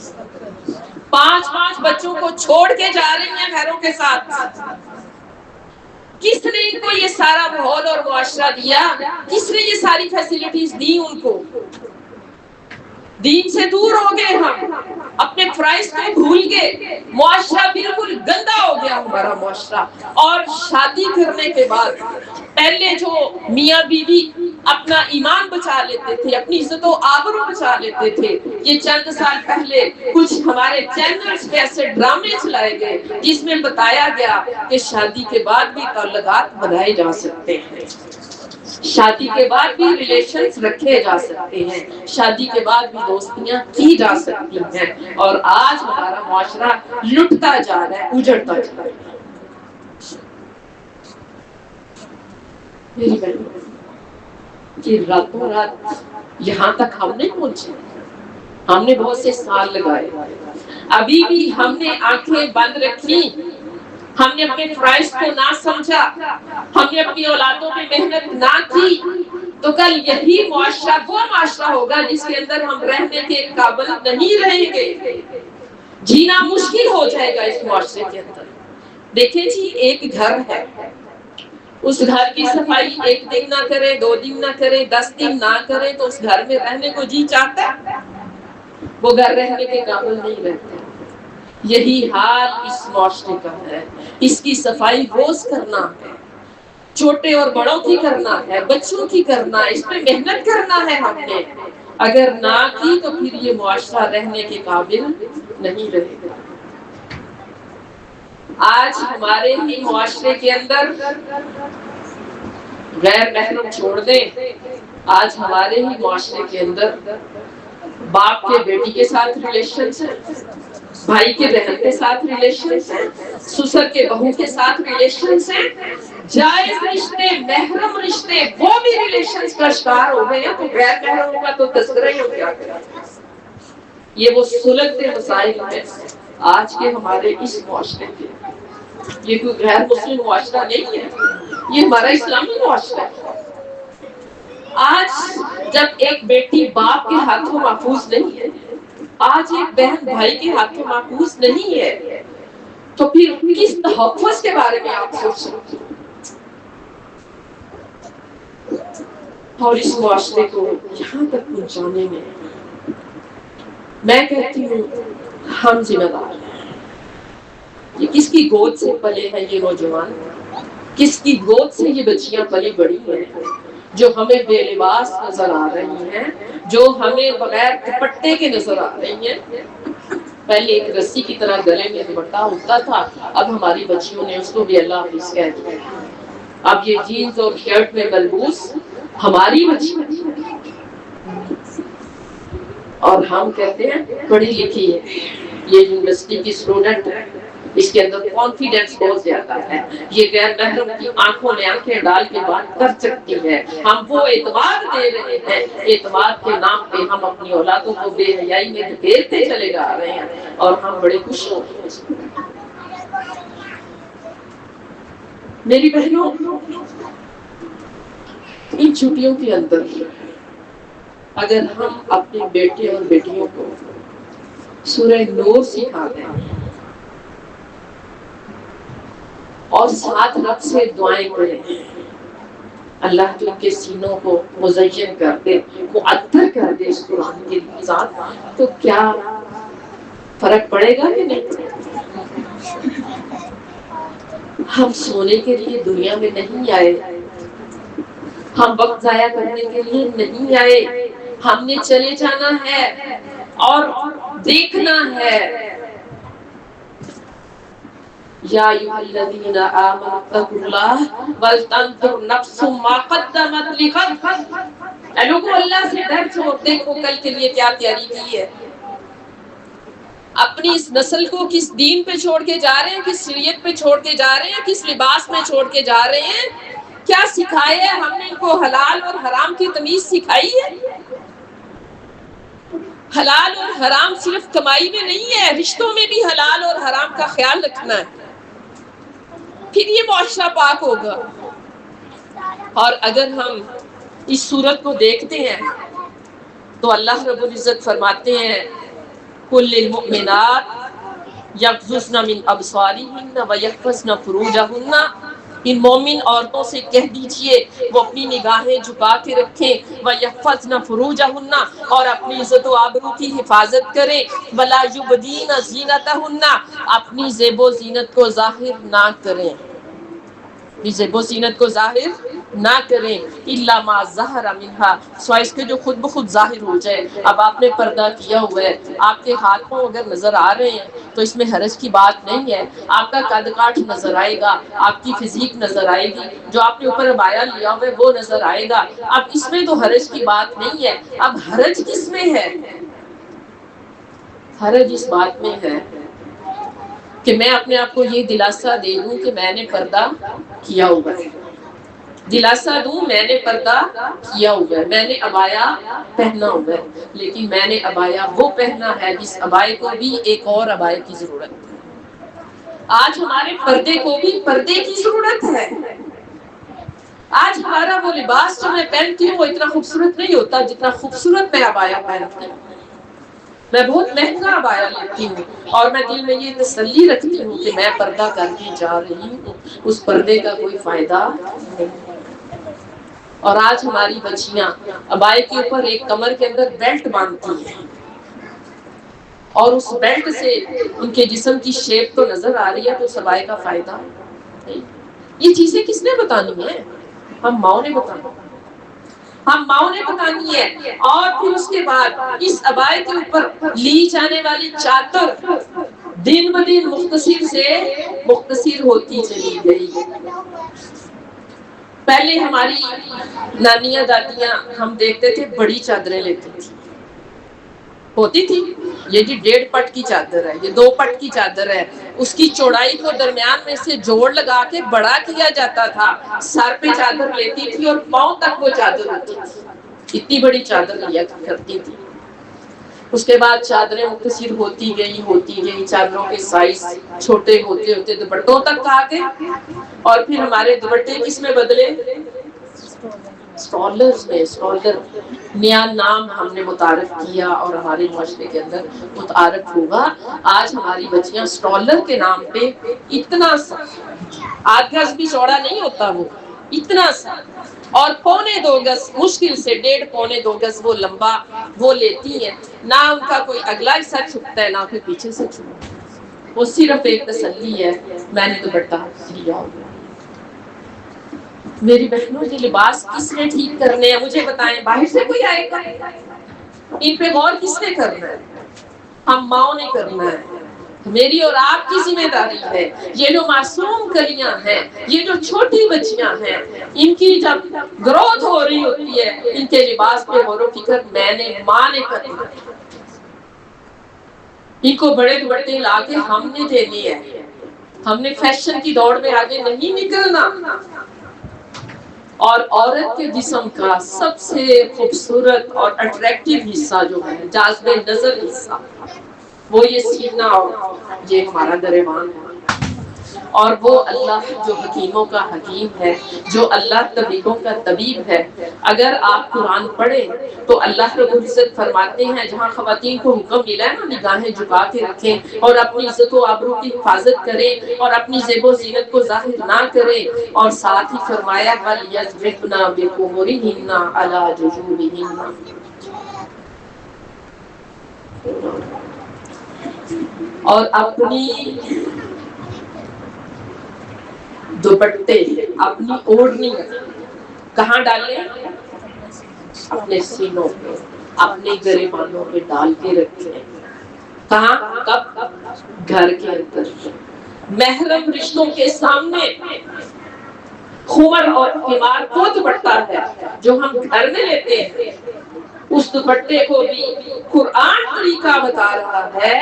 Speaker 1: 5 بچوں کو چھوڑ کے جا رہی ہیں گھروں کے ساتھ. کس نے ان کو یہ سارا ماحول اور معاشرہ دیا؟ کس نے یہ ساری فیسلٹیز دی ان کو؟ دین سے دور ہو گئے، ہم اپنے فرائض کو بھول گئے، معاشرہ بالکل گندا ہو گیا ہمارا معاشرہ. اور شادی کرنے کے بعد پہلے جو میاں بیوی اپنا ایمان بچا لیتے تھے، اپنی عزت و آبرو بچا لیتے تھے، یہ چند سال پہلے کچھ ہمارے چینلز پہ ایسے ڈرامے چلائے گئے جس میں بتایا گیا کہ شادی کے بعد بھی تعلقات بنائے جا سکتے ہیں، شادی کے بعد بھی ریلیشنز رکھے جا سکتے ہیں، شادی کے بعد بھی دوستیاں کی جا سکتی ہیں. اور آج ہمارا معاشرہ لٹتا جا رہا ہے، اجڑتا جا رہا ہے. میری بہنوں، کہ راتوں رات یہاں تک ہم نہیں پہنچے، ہم نے بہت سے سال لگائے، ابھی بھی ہم نے آنکھیں بند رکھی، ہم نے اپنے فرائض کو نہ سمجھا، ہم نے اپنی اولادوں پہ محنت نہ کی، تو کل یہی معاشرہ وہ معاشرہ ہوگا جس کے اندر ہم رہنے کے قابل نہیں رہیں گے. جینا مشکل ہو جائے گا اس معاشرے کے اندر. دیکھیں جی، ایک گھر ہے، اس گھر کی صفائی 1 دن نہ کرے، 2 دن نہ کرے، 10 دن نہ کرے تو اس گھر میں رہنے کو جی چاہتا ہے؟ وہ گھر رہنے کے قابل نہیں رہتا. یہی حال اس معاشرے کا ہے. اس کی صفائی روز کرنا ہے، چھوٹے اور بڑوں کی کرنا ہے، بچوں کی کرنا ہے، اس میں محنت کرنا ہے. ہم نے اگر نہ کی تو پھر یہ معاشرہ رہنے کے قابل نہیں رہے گا. آج ہمارے ہی معاشرے کے اندر غیر محرم چھوڑ دیں، آج ہمارے ہی معاشرے کے اندر باپ کے بیٹی کے ساتھ ریلیشنز ہیں، بھائی کے بہن کے ساتھ ریلیشنز ہیں، سسر کے بہو کے ساتھ ریلیشنز ہیں، جائز رشتے، محرم رشتے، وہ بھی ریلیشنز کا شکار ہو گئے ہیں. تو غیر محرم کا تو تذکرہ ہی ہو کیا کریں. یہ وہ سلگتے مسائل ہیں آج کے ہمارے اس معاشرے کے. یہ کوئی غیر مسلم معاشرہ نہیں ہے، یہ ہمارا اسلامی معاشرہ ہے. آج جب ایک بیٹی باپ کے ہاتھوں محفوظ نہیں ہے، آج ایک بہن بھائی کے ہاتھوں محفوظ نہیں ہے، تو پھر کس تحفظ کے بارے میں آپ سوچ سکتے ہیں؟ اور اس معاشرے کو یہاں تک پہنچانے میں کہتی ہوں ہم ذمہ دار ہیں. یہ کس کی گود سے پلے ہیں یہ نوجوان؟ کس کی گود سے یہ بچیاں پلی بڑی ہیں جو ہمیں بے لباس نظر آ رہی ہیں، جو ہمیں بغیر دوپٹے کے نظر آ رہی ہیں؟ پہلے ایک رسی کی طرح گلے میں دوپٹہ ہوتا تھا، اب ہماری بچیوں نے اس کو بھی اللہ حافظ کہہ دیا. اب یہ جینز اور شرٹ میں ملبوس ہماری بچیاں، اور ہم کہتے ہیں پڑھی لکھی ہے، یہ یونیورسٹی کی اسٹوڈنٹ ہے، اس کے اندر کانفیڈنس بہت زیادہ ہے، یہ غیر محرم کی آنکھوں میں آنکھیں ڈال کے بات کر سکتی ہے. ہم وہ اعتماد دے رہے ہیں، اعتماد کے نام پہ ہم اپنی اولادوں کو بے حیائی میں دھکیلتے چلے جا رہے ہیں، اور ہم بڑے خوش ہوتے ہیں. میری بہنوں، ان چھٹیوں کے اندر اگر ہم اپنے بیٹے اور بیٹیوں کو سورہ نور سکھا دیں اور ساتھ رب سے دعائیں کریں، اللہ جو ان کے سینوں کو مزین کر دے، معطر کر دے اس قرآن کے ساتھ، تو کیا فرق پڑے گا کہ نہیں؟ ہم سونے کے لیے دنیا میں نہیں آئے، ہم وقت ضائع کرنے کے لیے نہیں آئے، ہم نے چلے جانا ہے اور دیکھنا ہے۔ یا ایھا الذین آمنوا اتقوا اللہ ولتنظر نفس ما قدمت لغد۔ اے لوگوں، اللہ سے ڈر چھوڑ، دیکھو کل کے لیے کیا تیاری کی ہے۔ اپنی اس نسل کو کس دین پہ چھوڑ کے جا رہے ہیں، کس شریعت پہ چھوڑ کے جا رہے ہیں، کس لباس میں چھوڑ کے جا رہے ہیں، کیا سکھایا ہے ہم نے ان کو؟ حلال اور حرام کی تمیز سکھائی ہے؟ حلال اور حرام صرف کمائی میں نہیں ہے، رشتوں میں بھی حلال اور حرام کا خیال رکھنا ہے، پھر یہ معاشرہ پاک ہوگا۔ اور اگر ہم اس صورت کو دیکھتے ہیں تو اللہ رب العزت فرماتے ہیں قل للمؤمنات یغضضن من ابصارہن ویحفظن فروجہن، ان مومن عورتوں سے کہہ دیجئے وہ اپنی نگاہیں جھکا کے رکھیں، وَيَحْفَظْنَ فُرُوجَهُنَّ، اور اپنی عزت و آبرو کی حفاظت کریں، وَلَا يُبْدِينَ زِينَتَهُنَّ، اپنی زیب و زینت کو ظاہر نہ کریں، زیب و زینت کو ظاہر نہ کریں، الا ما ظہر منہا، سوائے اس کے جو خود بخود ظاہر ہو جائے۔ اب آپ نے پردہ کیا ہوا ہے، آپ کے ہاتھوں اگر نظر آ رہے ہیں تو اس میں حرج کی بات نہیں ہے، آپ کا قد کاٹ نظر آئے گا، آپ کی فزیک نظر آئے گی، جو آپ نے اوپر عبایا لیا ہوا ہے وہ نظر آئے گا، اب اس میں تو حرج کی بات نہیں ہے۔ اب حرج کس میں ہے؟ حرج اس بات میں ہے کہ میں اپنے آپ کو یہ دلاسا دے دوں کہ میں نے پردہ کیا ہوا ہے، دلاسا دوں میں نے پردہ کیا ہوا ہے، میں نے عبایا پہنا ہوا ہے، لیکن میں نے عبایا وہ پہنا ہے جس عبائے کو بھی ایک اور عبائے کی ضرورت ہے۔ آج ہمارے پردے کو بھی پردے کی ضرورت ہے۔ آج ہمارا وہ لباس جو میں پہنتی ہوں وہ اتنا خوبصورت نہیں ہوتا جتنا خوبصورت میں عبایا پہنتی ہوں۔ میں بہت مہنگا عبایا لیتی ہوں اور میں دل میں یہ تسلی رکھتی ہوں کہ میں پردہ کر کے جا رہی ہوں، اس پردے کا کوئی فائدہ نہیں۔ اور آج ہماری بچیاں عبائے کے اوپر ایک کمر کے اندر بیلٹ باندھتی ہیں اور اس بیلٹ سے ان کے جسم کی شیپ تو نظر آ رہی ہے، تو اس عبائے کا فائدہ نہیں۔ یہ چیزیں کس نے بتانی ہیں؟ ہم ماؤں نے بتانی، ہم ماؤں نے بتانی ہے۔ اور پھر اس کے بعد اس عبائے کے اوپر لی جانے والی چادر دن بدن مختصر سے مختصر ہوتی چلی گئی۔ پہلے ہماری نانیاں دادیاں ہم دیکھتے تھے بڑی چادریں لیتی تھی، ہوتی تھی، یہ جی 1.5 پٹ کی چادر ہے، یہ 2 پٹ کی چادر ہے، اس کی چوڑائی کو درمیان میں سے جوڑ لگا کے بڑا کیا جاتا تھا، سر پہ چادر لیتی تھی اور پاؤں تک وہ چادر ہوتی تھی، اتنی بڑی چادر لیا کرتی تھی۔ اس کے بعد چادریں مختصر ہوتی گئی، چادروں کے سائز چھوٹے ہوتے ہوتے دوپٹوں تک آ گئے، اور پھر ہمارے دوپٹے کس میں بدلے؟ اسٹالرز میں۔ اسٹالر نیا نام ہم نے متعارف کیا اور ہمارے معاشرے کے اندر متعارف ہوگا۔ آج ہماری بچیاں اسٹالر کے نام پہ اتنا سا 8 گز بھی چوڑا نہیں ہوتا، وہ اتنا سا اور 1.25 گز، مشکل سے 1.5 پونے 2 گز وہ لمبا وہ لیتی ہیں، نہ ان کا کوئی اگلا حصہ چھپتا ہے نہ کوئی پیچھے سے چھپتا ہے، وہ صرف ایک تسلی ہے میں نے دوپٹہ لیا ہوگا۔ میری بہنوں، یہ لباس کس نے ٹھیک کرنے ہیں؟ مجھے بتائیں، باہر سے کوئی آئے گا؟ ان پہ غور کس نے کرنا ہے؟ ہم ماؤں نے کرنا ہے، میری اور آپ کی ذمہ داری ہے۔ یہ جو معصوم کلیاں ہیں، یہ جو چھوٹی بچیاں ہیں، ان کی جب گروتھ ہو رہی ہوتی ہے، ان کے لباس پہ غور و فکر میں نے، ماں نے کرنا ہے۔ ان کو بڑے دوپٹے لا کے ہم نے دینے ہیں، ہم نے فیشن کی دوڑ میں آگے نہیں نکلنا۔ اور عورت کے جسم کا سب سے خوبصورت اور اٹریکٹیو حصہ جو ہے، جاذب نظر حصہ، وہ یہ سینہ اور یہ ہمارا گریبان ہے۔ اور وہ اللہ جو حکیموں کا حکیم ہے، جو اللہ طبیبوں کا طبیب ہے۔ اگر آپ قرآن پڑھیں تو اللہ رب العزت فرماتے ہیں جہاں خواتین کو حکم ملا ہے نا نگاہیں جھکا کے رکھیں اور اپنی عزت و آبرو کی حفاظت کریں اور اپنی زیب و زینت کو ظاہر نہ کریں، اور ساتھ ہی فرمایا وَلْيَضْرِبْنَ بِخُمُرِهِنَّ عَلَى جُجُورِهِنَّ، اور اپنی دوپٹے، اپنی اوڑھنی کہاں ڈالیں؟ اپنے سینوں پہ، اپنے گریبانوں پہ ڈال کے رکھیں۔ کہاں؟ کب؟ گھر کے اندر، محرم رشتوں کے سامنے۔ خمر اور خمار وہ دوپٹہ ہے جو ہم گھر میں لیتے ہیں، اس دوپٹے کو بھی قرآن طریقہ بتا رہا ہے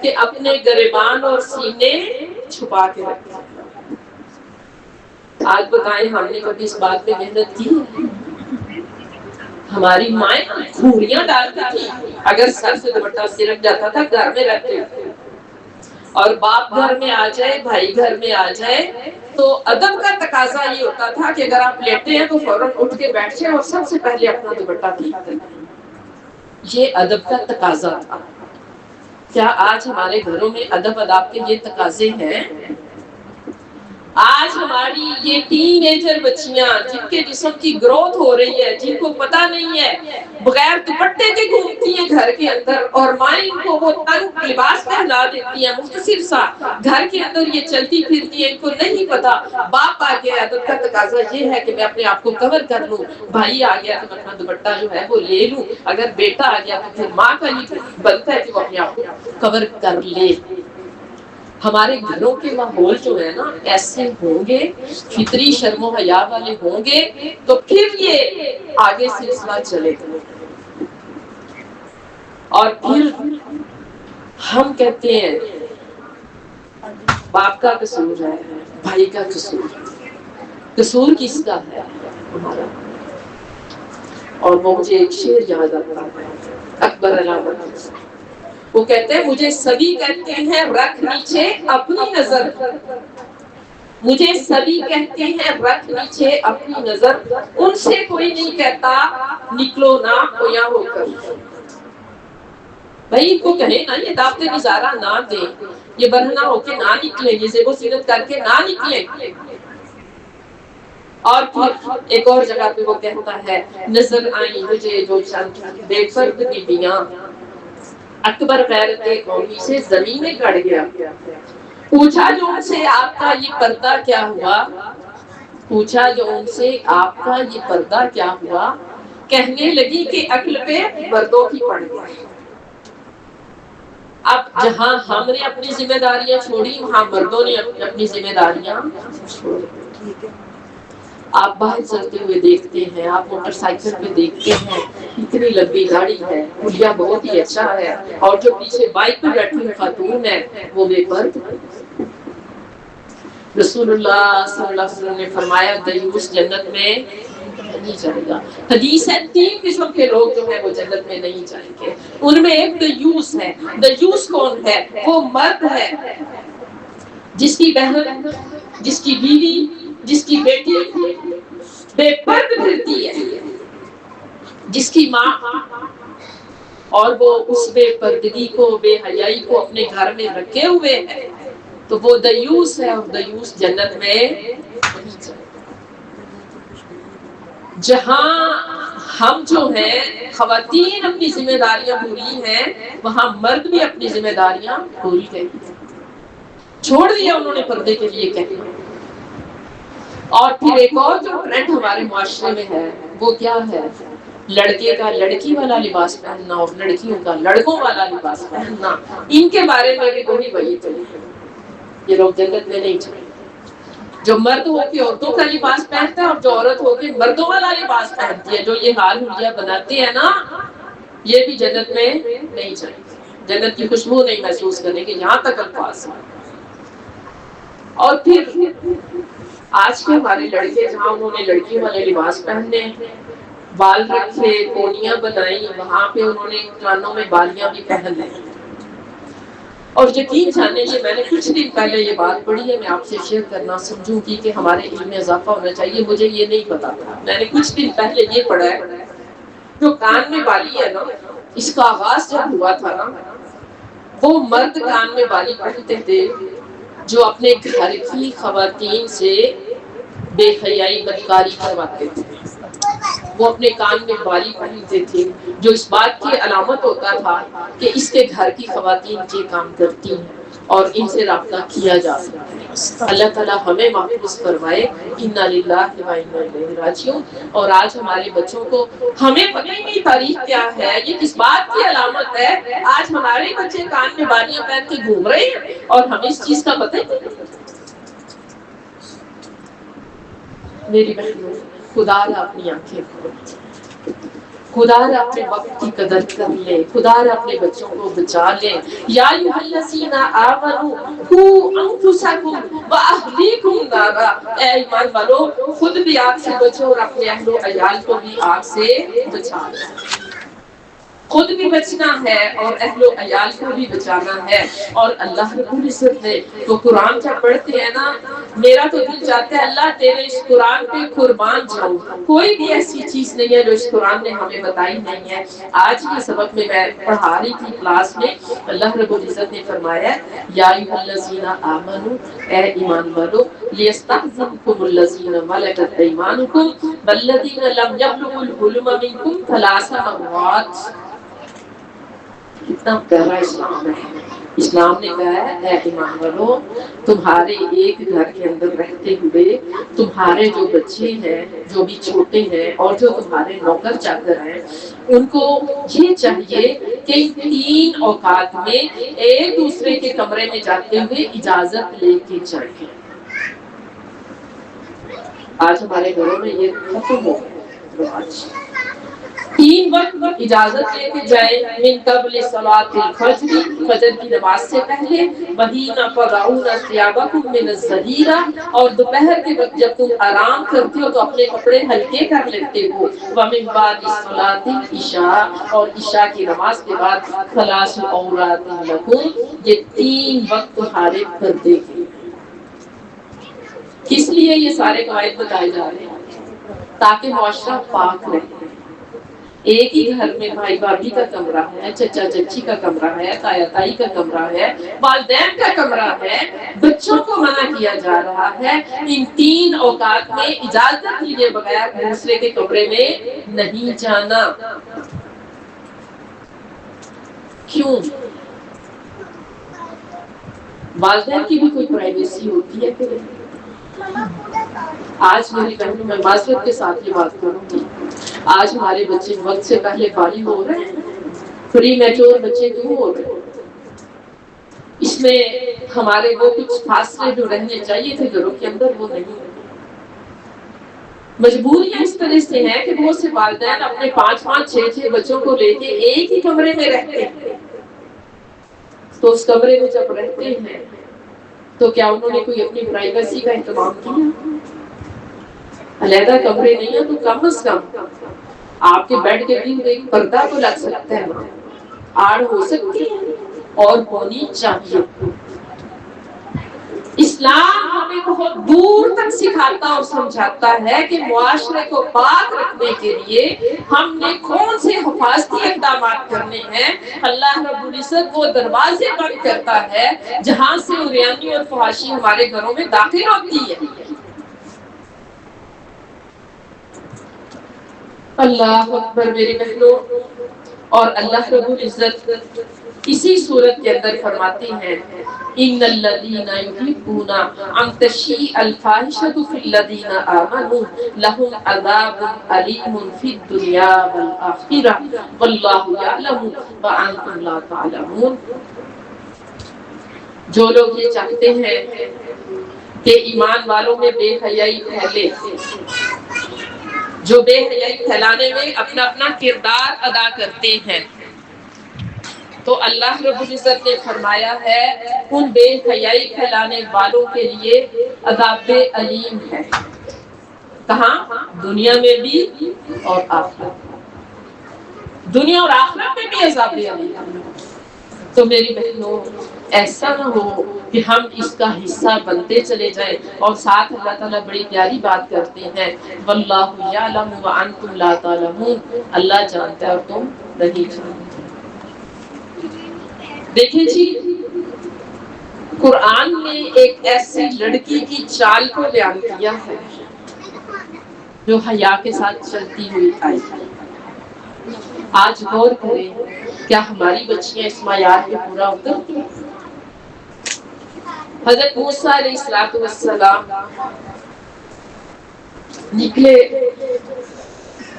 Speaker 1: کہ اپنے گریبان اور سینے چھپا کے رکھیں۔ آج بتائیں ہم نے کبھی اس بات پہ محنت کی؟ ہماری مائیں گھوڑیاں ڈالتی تھی، اگر سر سے دوپٹہ سرک جاتا تھا گھر میں رکھتے تھے، اور باپ گھر میں آ جائے، بھائی گھر میں آ جائے تو ادب کا تقاضا یہ ہوتا تھا کہ اگر آپ لیٹے ہیں تو فوراً اٹھ کے بیٹھ جائیں اور سب سے پہلے اپنا دوپٹہ ٹھیک کریں۔ یہ ادب کا تقاضا تھا۔ کیا آج ہمارے گھروں میں ادب آداب کے یہ تقاضے ہیں؟ آج ہماری یہ ٹین ایجر بچیاں جن کے جسم کی گروتھ ہو رہی ہے، جن کو پتہ نہیں ہے، بغیر دوپٹے کے گھومتی ہیں گھر کے اندر، اور مائیں ان کو وہ تنگ لباس پہنا دیتی ہیں مختصر سا، گھر کے اندر یہ چلتی پھرتی ہیں، ان کو نہیں پتا۔ باپ آ گیا، ادب کا تقاضا یہ ہے کہ میں اپنے آپ کو کور کر لوں، بھائی آ گیا تو میں اپنا دوپٹہ جو ہے وہ لے لوں، اگر بیٹا آ گیا تو پھر ماں کا یہ بنتا ہے کہ وہ اپنے آپ کو کور کر لے۔ ہمارے گھروں کے ماحول جو ہے نا ایسے ہوں گے، فطری شرم و حیا والے ہوں گے تو پھر یہ آگے سلسلہ چلے گا۔ اور پھر ہم کہتے ہیں باپ کا قصور ہے، بھائی کا قصور ہے، قصور کس کا ہے؟ ہمارا۔ اور وہ مجھے ایک شعر یاد آتا ہے اکبر علامت، وہ کہتے ہیں مجھے سبھی کہتے ہیں رکھ نیچے اپنی نظر، مجھے سبھی کہتے ہیں رکھ نیچے اپنی نظر، ان سے کوئی نہیں کہتا نکلو نہ کویا ہو کر۔ بھائی ان کو کہیں نا یہ دعوت نظارہ نہ دیں، یہ برہنہ ہو کے نہ نکلیں، یہ زیب و زینت کر کے نہ نکلیں۔ اور پھر ایک اور جگہ پہ وہ کہتا ہے نظر آئیں مجھے جو چند بے فرد بیویاں، اکبر غیرت قومی سے زمین میں گڑ گیا، پوچھا جو ان سے آپ کا یہ پردہ کیا ہوا، پوچھا جو ان سے آپ کا یہ پردہ کیا ہوا، کہنے لگی کہ عقل پہ مردوں کی پڑ گئی۔ اب جہاں ہم نے اپنی ذمہ داریاں چھوڑی وہاں مردوں نے اپنی ذمہ داریاں چھوڑی۔ آپ باہر چلتے ہوئے دیکھتے ہیں، آپ موٹر سائیکل پہ دیکھتے ہیں، اتنی لمبی گاڑی ہے، کھڑیا بہت ہی اچھا ہے، اور جو پیچھے بائک پہ بیٹھی ہوئی خاتون ہے وہ بے پرد۔ رسول اللہ صلی اللہ علیہ وسلم نے فرمایا دیوس جنت میں نہیں جائے گا۔ حدیث ہے 3 قسم کے لوگ جو ہیں وہ جنت میں نہیں جائیں گے، ان میں ایک دیوس ہے۔ دیوس کون ہے؟ وہ مرد ہے جس کی بہن، جس کی بیوی، جس کی بیٹی بے پرد پھرتی ہے، جس کی ماں، اور وہ اس بے پردگی کو، بے حیائی کو اپنے گھر میں رکھے ہوئے ہے، تو وہ دیوس ہے، اور دیوس جنت میں نہیں جائے۔ جہاں ہم جو ہیں خواتین اپنی ذمہ داریاں بھولی ہیں، وہاں مرد بھی اپنی ذمہ داریاں بھول گئے، چھوڑ دیا انہوں نے پردے کے لیے کہنا۔ اور پھر ایک اور جو ٹرینڈ ہمارے معاشرے میں ہے وہ کیا ہے؟ لڑکے کا لڑکی والا لباس پہننا اور لڑکیوں کا لڑکوں والا لباس پہننا۔ ان کے بارے میں بھی وہی تو یہ لوگ جنت میں نہیں جائیں۔ جو مرد ہو کے عورتوں کا لباس پہنتا ہے اور جو عورت ہو کے مردوں والا لباس پہنتی ہے، جو یہ حال حلیہ بناتے ہیں نا، یہ بھی جنت میں نہیں جائیں گے، جنت کی خوشبو نہیں محسوس کریں گے، یہاں تک الفاظ ہیں۔ اور پھر آج کے ہمارے لڑکے جہاں انہوں نے لڑکیوں والے لباس پہننے، بال رکھے، کونیاں بنائی، وہاں پہ انہوں نے کانوں میں بالیاں بھی پہن لی۔ اور یقین جاننے یہ میں نے کچھ دن پہلے یہ بات پڑھی ہے، میں آپ سے شیئر کرنا سمجھوں گی کہ ہمارے علم میں اضافہ ہونا چاہیے، مجھے یہ نہیں پتا تھا، میں نے کچھ دن پہلے یہ پڑھا ہے، جو کان میں بالی ہے نا، اس کا آغاز جب ہوا تھا نا، وہ مرد کان میں بالی پہنتے تھے جو اپنے گھر کی خواتین سے بے حیائی بدکاری کرواتے تھے، وہ اپنے کان میں بالی پہنتے تھے جو اس بات کی علامت ہوتا تھا کہ اس کے گھر کی خواتین یہ کام کرتی ہیں اور ان سے رابطہ کیا جا سکتا ہے۔ اللہ تعالیٰ ہمیں محفوظ فرمائے، انا للہ و انا الیہ راجعون۔ اور آج ہمارے بچوں کو ہمیں پتہ ہی نہیں تاریخ کیا ہے، یہ کس بات کی علامت ہے، آج ہمارے بچے کان میں بالیاں پہن کے گھوم رہے ہیں اور ہمیں اس چیز کا پتہ ہی نہیں۔ میری بہنوں، خدا نہ اپنی آنکھیں کھول، خدا نہ اپنے وقت کی قدر کر لے، خدا نہ اپنے بچوں کو بچا لے۔ یا ایھا الذین آمنوا قوا انفسکم واہلیکم نارا، اے ایمان والو خود بھی آگ سے بچو اور اپنے اہل و عیال کو بھی آگ سے بچا لو۔ خود بھی بچنا ہے اور اہل و عیال کو بھی بچانا ہے۔ اور اللہ رب العزت نے تو قرآن جب پڑھتے ہیں نا، میرا تو دل چاہتا ہے اللہ تیرے اس قرآن پہ قربان جاؤں، کوئی بھی ایسی چیز نہیں ہے جو اس قرآن نے ہمیں بتائی نہیں ہے۔ آج کے سبق میں پڑھا رہی تھی کلاس میں، اللہ رب العزت نے فرمایا یا ایھا الذین آمنوا، اے ایمان والو، لیستأذنکم الذین ملکت ایمانکم والذین لم یبلغوا الحلم منکم ثلاث مرات۔ کتنا پیارا اسلام ہے۔ اسلام نے کہا ہے اے ایمان والو، تمہارے ایک گھر کے اندر رہتے ہوئے تمہارے جو بچے ہیں، جو بھی چھوٹے ہیں اور جو تمہارے نوکر چاکر ہیں، ان کو یہ چاہیے کہ 3 اوقات میں ایک دوسرے کے کمرے میں جاتے ہوئے اجازت لے کے جائیں۔ آج ہمارے گھروں میں یہ ختم ہو گیا۔ 3 وقت اجازت لے کے جائیں، من قبل صلاۃ الفجر، فجر کی نماز سے پہلے، وحین تضعون ثیابکم من الظہیرہ، اور دوپہر کے وقت جب تم آرام کرتے ہو تو اپنے کپڑے ہلکے کر لیتے ہو، ومن بعد صلاۃ العشاء، اور عشاء کی نماز کے بعد، ثلاث عورات لکم، یہ 3 وقت تمہارے پردے کے۔ کس لیے یہ سارے قواعد بتائے جا رہے ہیں؟ تاکہ معاشرہ پاک رہے۔ ایک ہی گھر میں بھائی بھابھی کا کمرہ ہے، چچا چچی کا کمرہ ہے، تایا تائی کا کمرہ ہے، والدین کا کمرہ ہے، بچوں کو منع کیا جا رہا ہے ان 3 اوقات میں اجازت لیے بغیر دوسرے کے کمرے میں نہیں جانا۔ کیوں؟ والدین کی بھی کوئی پرائیویسی ہوتی ہے کہ نہیں؟ آج میری بہنوں میں معذرت کے ساتھ یہ بات کروں گی، آج ہمارے بچے وقت سے پہلے بالغ ہو رہے ہیں، پری میچور بچے کیوں ہو رہے ہیں؟ اس میں ہمارے وہ کچھ فاصلے جو رہنے چاہیے تھے گھروں کے اندر وہ نہیں رہے۔ مجبوریاں اس طرح سے ہیں کہ بہت سے والدین اپنے 5-5 6-6 بچوں کو لے کے ایک ہی کمرے میں رہتے ہیں، تو اس کمرے میں جب رہتے ہیں تو کیا انہوں نے کوئی اپنی پرائیویسی کا اہتمام کیا؟ علیحدہ کمرے نہیں ہیں تو کم از کم آپ کے بیڈ کے بھی ایک پردہ تو لگ سکتا ہے، آڑ ہو سکتی ہے اور ہونی چاہیے۔ اسلام ہمیں بہت دور تک سکھاتا اور سمجھاتا ہے کہ معاشرے کو پاک رکھنے کے لیے ہم نے کون سے حفاظتی اقدامات کرنے ہیں۔ اللہ رب العزت وہ دروازے بند کرتا ہے جہاں سے عریانی اور فحاشی ہمارے گھروں میں داخل ہوتی ہے۔ اللہ اکبر میری بہنوں، اور اللہ رب العزت اسی صورت کے اندر فرماتے ہیں ان الذین یحبون ان تشیع الفاحشۃ فی الذین آمنوا لهم عذاب علیم فی الدنیا والآخرہ واللہ یعلم وانتم لا تعلمون۔ جو لوگ یہ چاہتے ہیں کہ ایمان والوں میں بے حیائی پھیلے، جو بے حیائی پھیلانے میں اپنا اپنا کردار ادا کرتے ہیں، تو اللہ رب العزت نے فرمایا ہے ان بے حیائی پھیلانے والوں کے لیے عذاب علیم ہے۔ کہاں؟ دنیا میں بھی اور آخرت میں، دنیا اور آخرت میں بھی عذاب علیم ہے۔ تو میری بہنوں، ایسا نہ ہو کہ ہم اس کا حصہ بنتے چلے جائیں. اور ساتھ اللہ تعالیٰ بڑی پیاری بات کرتے ہیں واللہ یعلم وانتم لا تعلمون، اللہ جانتا ہے اور تم نہیں جانتے. دیکھیں جی، قرآن نے ایک ایسی لڑکی کی چال کو بیان کیا ہے جو حیا کے ساتھ چلتی ہوئی آئی. آج غور کریں، کیا ہماری بچیاں اس معیار پہ پورا اترتی ہیں؟ حضرت موسیٰ علیہ السلام نکلے،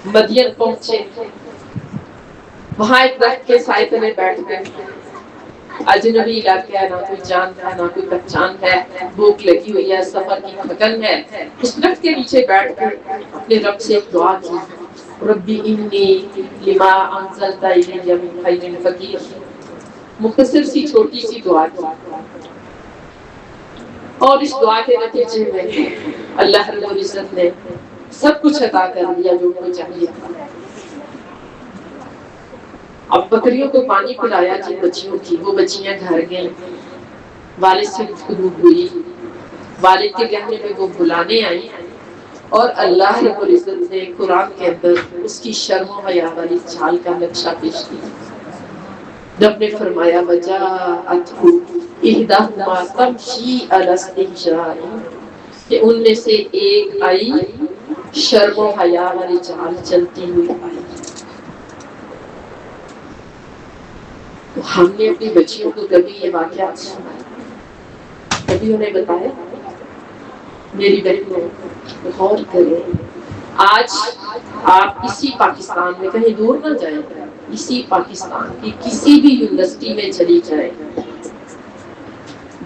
Speaker 1: مدین پہنچے، وہاں ایک درخت کے سائے تلے بیٹھ گئے. اجنبی علاقہ ہے، نہ کوئی جانتا ہے نہ کوئی پہچان ہے، بھوک لگی ہوئی ہے، سفر کی تھکن ہے. اس درخت کے نیچے بیٹھ کر اپنے رب سے ایک دعا کی، ربی انی لما انزلت الی من خیر فقیر. مختصر سی چھوٹی سی دعا کی، اور اس دعا کے نتیجے میں اللہ رب العزت نے سب کچھ عطا کر دیا جو ان کو چاہیے تھا. اب بکریوں کو پانی پلایا جن بچیوں کی، وہ بچیاں گھر گئیں، والد سے گفتگو ہوئی، والد کے کہنے پہ وہ بلانے آئی، اور اللہ رب العزت نے قرآن کے اندر اس کی شرم و حیا والی چال کا نقشہ پیش کیا. جب نے فرمایا وجاءتہ احداہما تمشی علی استحیاء، کہ ان میں سے ایک آئی شرم و حیا والی چال چلتی ہوئی آئی. تو ہم نے اپنی بچیوں کو کبھی یہ واقعات سنایا، کبھی انہیں بتایا؟ میری بہنوں غور کریں، آج آپ اسی پاکستان میں، کہیں دور نہ جائیں، اسی پاکستان کی کسی بھی یونیورسٹی میں چلی جائیں،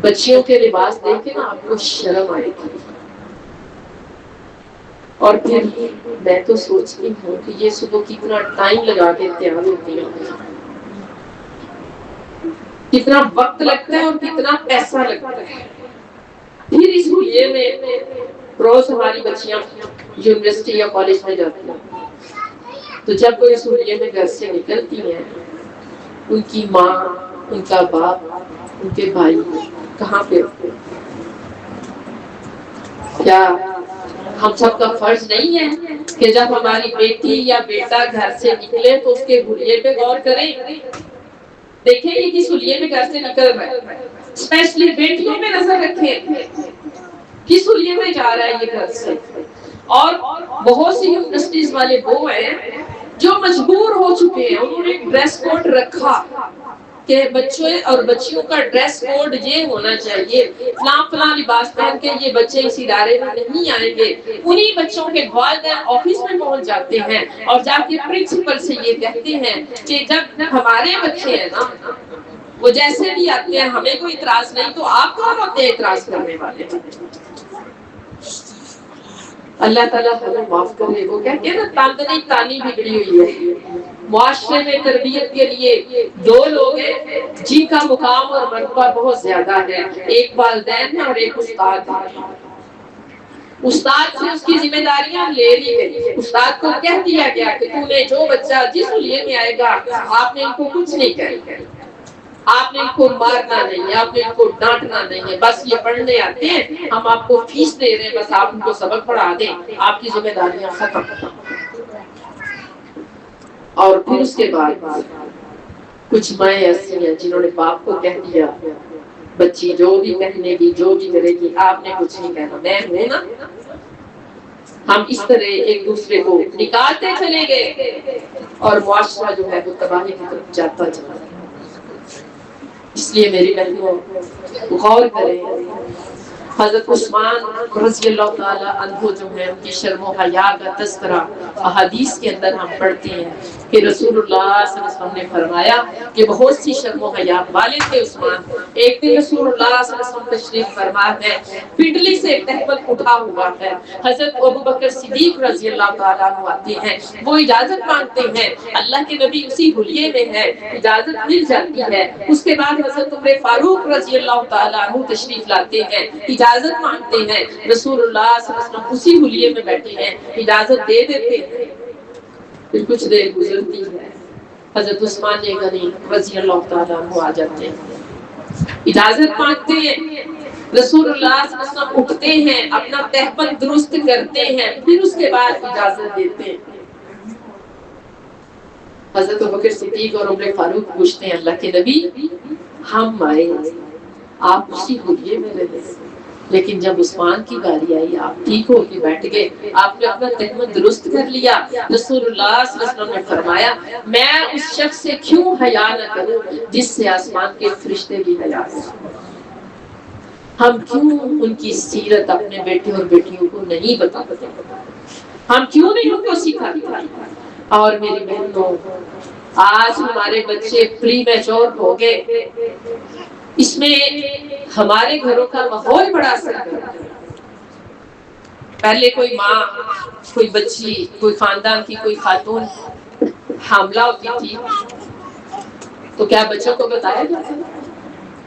Speaker 1: بچیوں کے لباس دیکھ کے نا آپ کو شرم آئے گی. اور پھر میں تو سوچتی ہوں کہ یہ صبح کتنا ٹائم لگا کے تیار ہوتی ہیں، کتنا وقت لگتا ہے اور کتنا پیسہ لگتا ہے. پھر اس لیے میں روز ہماری بچیاں یونیورسٹی یا کالج میں جاتی ہیں، تو جب وہ اس لیے میں گھر سے نکلتی ہیں، ان کی ماں، ان کا باپ، ان کے بھائی کہاں پہ ہوتے ہیں؟ کیا ہم سب کا فرض نہیں ہے کہ جب ہماری بیٹی یا بیٹا گھر سے نکلے تو اس کے حلیے پہ غور کریں؟ دیکھیں یہ کس حلیے میں گھر سے نکل رہا ہے، اسپیشلی بیٹیوں پہ نظر رکھیں کس حلیے میں جا رہا ہے یہ گھر سے. اور بہت سی یونیورسٹیز والے وہ ہیں جو مجبور ہو چکے ہیں، انہوں نے ایک ڈریس کوڈ رکھا کہ بچوں اور بچیوں کا ڈریس کوڈ یہ ہونا چاہیے، فلاں فلاں لباس پہن کے یہ بچے اس ادارے میں نہیں آئیں گے. انہی بچوں کے والدین آفس میں پہنچ جاتے ہیں اور جا کے پرنسپل سے یہ کہتے ہیں کہ جب ہمارے بچے ہیں نا وہ جیسے بھی آتے ہیں ہمیں کوئی اعتراض نہیں، تو آپ کون ہوتے ہیں اعتراض کرنے والے؟ اللہ تعالیٰ ہمیں معاف کرے. وہ کہتے ہیں نا تاندنی تانی بگڑی ہوئی ہے. معاشرے میں تربیت کے لیے دو لوگ ہیں جن کا مقام اور مرتبہ بہت زیادہ ہے، ایک والدین ہے اور ایک استاد ہے. استاد سے اس کی ذمہ داریاں لے لی گئی، استاد کو کہہ دیا گیا کہ تو نے جو بچہ جس حلیے میں آئے گا آپ نے ان کو کچھ نہیں کہنا، آپ نے ان کو مارنا نہیں ہے، آپ نے ان کو ڈانٹنا نہیں ہے، بس یہ پڑھنے آتے ہیں، ہم آپ کو فیس دے رہے ہیں، بس آپ ان کو سبق پڑھا دیں، آپ کی ذمہ داریاں ختم. اور پھر اس کے بعد کچھ مائیں ایسی ہیں جنہوں نے باپ کو کہہ دیا بچی جو بھی کہنے گی جو بھی کرے گی آپ نے کچھ نہیں کہنا، میں ہوں نا. ہم اس طرح ایک دوسرے کو نکالتے چلے گئے اور معاشرہ جو ہے وہ تباہی کی طرف جاتا چلا گیا. اس لیے میری بہنوں غور کریں، حضرت عثمان رضی اللہ تعالی عنہ جو ہے ان کی شرم و حیا کا تذکرہ احادیث کے اندر ہم پڑھتے ہیں کہ رسول اللہ صلی اللہ علیہ وسلم نے فرمایا کہ بہت سی شرم و حیا والے تھے عثمان. ایک دن رسول اللہ صلی اللہ علیہ وسلم تشریف فرما ہے، پنڈلی سے ایک تہمت اٹھا ہوا ہے، حضرت ابوبکر صدیق رضی اللہ تعالیٰ عنہ آتے ہیں، وہ اجازت مانگتے ہیں، اللہ کے نبی اسی حلیے میں ہے، اجازت مل جاتی ہے. اس کے بعد حضرت عمر فاروق رضی اللہ تعالیٰ عنہ تشریف لاتے ہیں، اجازت مانگتے ہیں، رسول اللہ صلی اللہ علیہ وسلم اسی حلیے میں بیٹھے ہیں، اجازت دے دیتے ہیں. پھر کچھ دیر گزرتی ہے، حضرت عثمان غنی رضی اللہ تعالیٰ عنہ آ جاتے ہیں. اجازت مانگتے ہیں، رسول اللہ صلی اللہ علیہ وسلم اٹھتے ہیں، اپنا تہبند درست کرتے ہیں، پھر اس کے بعد اجازت دیتے ہیں۔ حضرت ابوبکر صدیق اور عمر فاروق پوچھتے ہیں اللہ کے نبی ہم آئے آپ خوشی ہوئیے میرے لیے، لیکن جب عثمان کی باری آئی آپ ٹھیک ہو کے بیٹھ گئے، آپ نے اپنا تہمت درست کر لیا۔ رسول اللہ صلی اللہ علیہ وسلم نے فرمایا میں اس شخص سے کیوں حیا نہ کروں جس سے آسمان کے فرشتے بھی حیا کریں۔ ہم کیوں ان کی سیرت اپنے بیٹے اور بیٹیوں کو نہیں بتاتے، ہم کیوں نہیں ان کو سکھاتے؟ اور میری بہنوں آج ہمارے بچے پری میچور ہو گئے، اس میں ہمارے گھروں کا ماحول بڑا اثر کرتا ہے۔ پہلے کوئی ماں، کوئی بچی، کوئی خاندان کی کوئی خاتون حاملہ ہوتی تھی تو کیا بچوں کو بتایا جاتا ہے؟